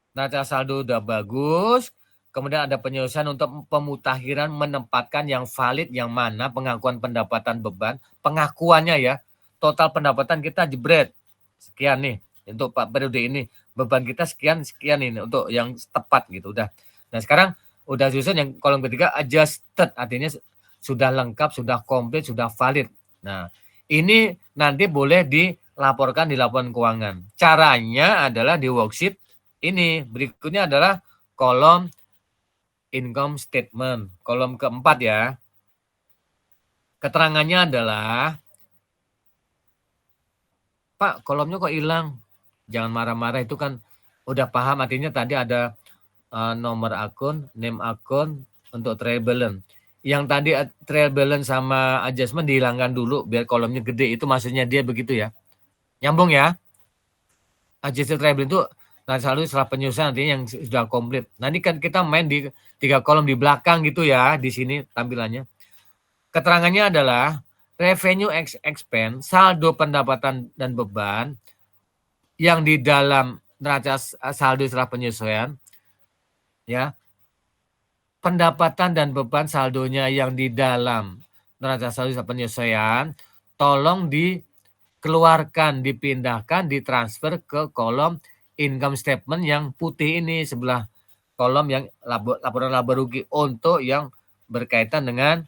Neraca saldo udah bagus, kemudian ada penyelesaian untuk pemutakhiran menempatkan yang valid, yang mana pengakuan pendapatan beban, pengakuannya ya, total pendapatan kita jebret, sekian nih, untuk periode ini, beban kita sekian ini, untuk yang tepat gitu, udah. Nah sekarang udah susun yang kolom ketiga, adjusted, artinya sudah lengkap, sudah komplit, sudah valid. Nah ini nanti boleh dilaporkan di laporan keuangan. Caranya adalah di worksheet ini. Berikutnya adalah kolom income statement. Kolom keempat ya. Keterangannya adalah, Pak, kolomnya kok hilang? Jangan marah-marah, itu kan udah paham, artinya tadi ada nomor akun, name akun untuk trial balance. Yang tadi trial balance sama adjustment dihilangkan dulu biar kolomnya gede, itu maksudnya dia begitu ya. Nyambung ya? Adjusted trial balance itu neraca saldo setelah penyusunan, artinya yang sudah komplit. Nanti kan kita main di 3 kolom di belakang gitu ya, di sini tampilannya. Keterangannya adalah revenue expense, saldo pendapatan dan beban yang di dalam neraca saldo setelah penyesuaian, ya. Pendapatan dan beban saldonya yang di dalam neraca saldo setelah penyesuaian, tolong dikeluarkan, dipindahkan, ditransfer ke kolom income statement yang putih ini, sebelah kolom yang laporan laba rugi, untuk yang berkaitan dengan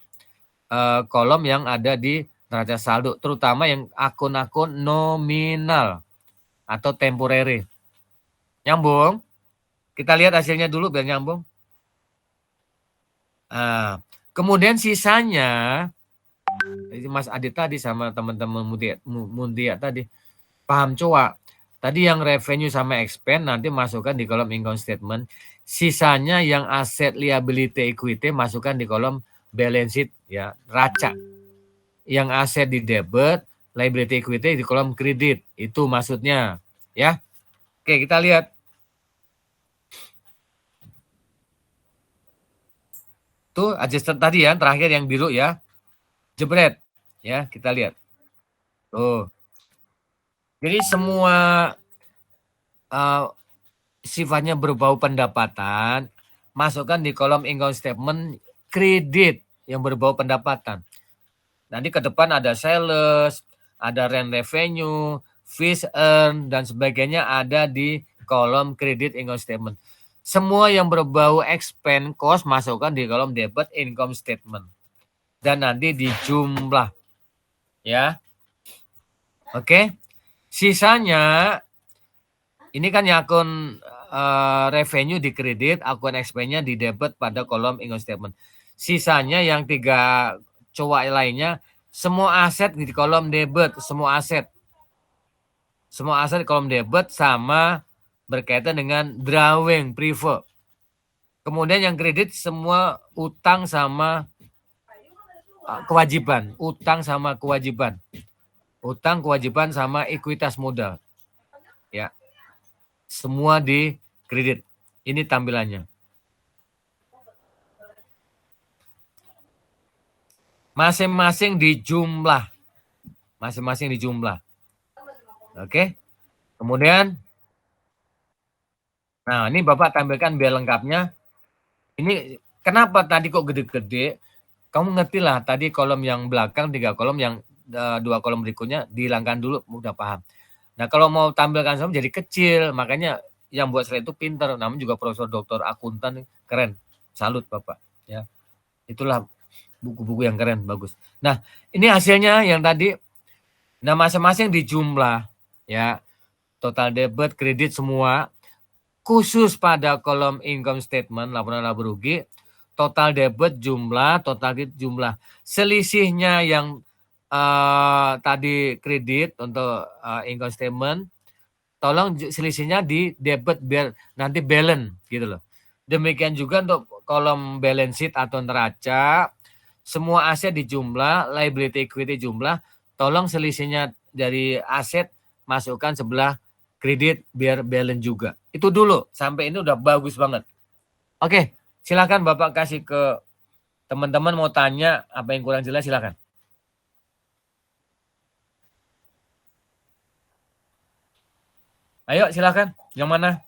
kolom yang ada di neraca saldo, terutama yang akun-akun nominal atau temporary. Nyambung? Kita lihat hasilnya dulu biar nyambung. Nah, kemudian sisanya, Mas Adit tadi sama teman-teman Mundia tadi, paham coa. Tadi yang revenue sama expense nanti masukkan di kolom income statement. Sisanya yang aset, liability, equity masukkan di kolom balance sheet ya, raca. Yang aset di debit, liability, equity di kolom kredit. Itu maksudnya ya. Oke, kita lihat. Tuh adjusted tadi ya, terakhir yang biru ya. Jebret ya, kita lihat. Tuh. Jadi semua sifatnya berbau pendapatan, masukkan di kolom income statement kredit yang berbau pendapatan. Nanti ke depan ada sales, ada rent revenue, fees earn, dan sebagainya ada di kolom kredit income statement. Semua yang berbau expense cost masukkan di kolom debit income statement. Dan nanti dijumlah. Ya. Oke. Sisanya, ini kan yang akun revenue di kredit, akun expense-nya di debit pada kolom income statement. Sisanya yang 3 coa lainnya, semua aset di kolom debit, semua aset. Semua aset di kolom debit sama berkaitan dengan drawing prefer. Kemudian yang kredit semua utang sama kewajiban, utang sama kewajiban. Utang, kewajiban sama ekuitas modal. Ya. Semua di kredit. Ini tampilannya. Masing-masing dijumlah. Masing-masing dijumlah. Oke. Kemudian, nah ini Bapak tampilkan biar lengkapnya. Ini kenapa tadi kok gede-gede? Kamu ngerti lah, tadi kolom yang belakang 3 kolom, yang 2 kolom berikutnya dihilangkan dulu, udah paham. Nah kalau mau tampilkan semua jadi kecil, makanya yang buat slide itu pintar, namanya juga profesor doktor akuntan, keren, salut Bapak. Ya, itulah buku-buku yang keren, bagus. Nah, ini hasilnya yang tadi. Nah, masing-masing dijumlah ya. Total debit, kredit semua. Khusus pada kolom income statement, laporan laba rugi, total debit jumlah, total kredit jumlah. Selisihnya yang tadi kredit untuk income statement, tolong selisihnya di debit biar nanti balance gitu loh. Demikian juga untuk kolom balance sheet atau neraca, semua aset dijumlah, liability equity jumlah, tolong selisihnya dari aset masukkan sebelah kredit biar balance juga. Itu dulu, sampai ini udah bagus banget. Oke, silakan Bapak kasih ke teman-teman mau tanya apa yang kurang jelas, silakan. Ayo silakan, yang mana?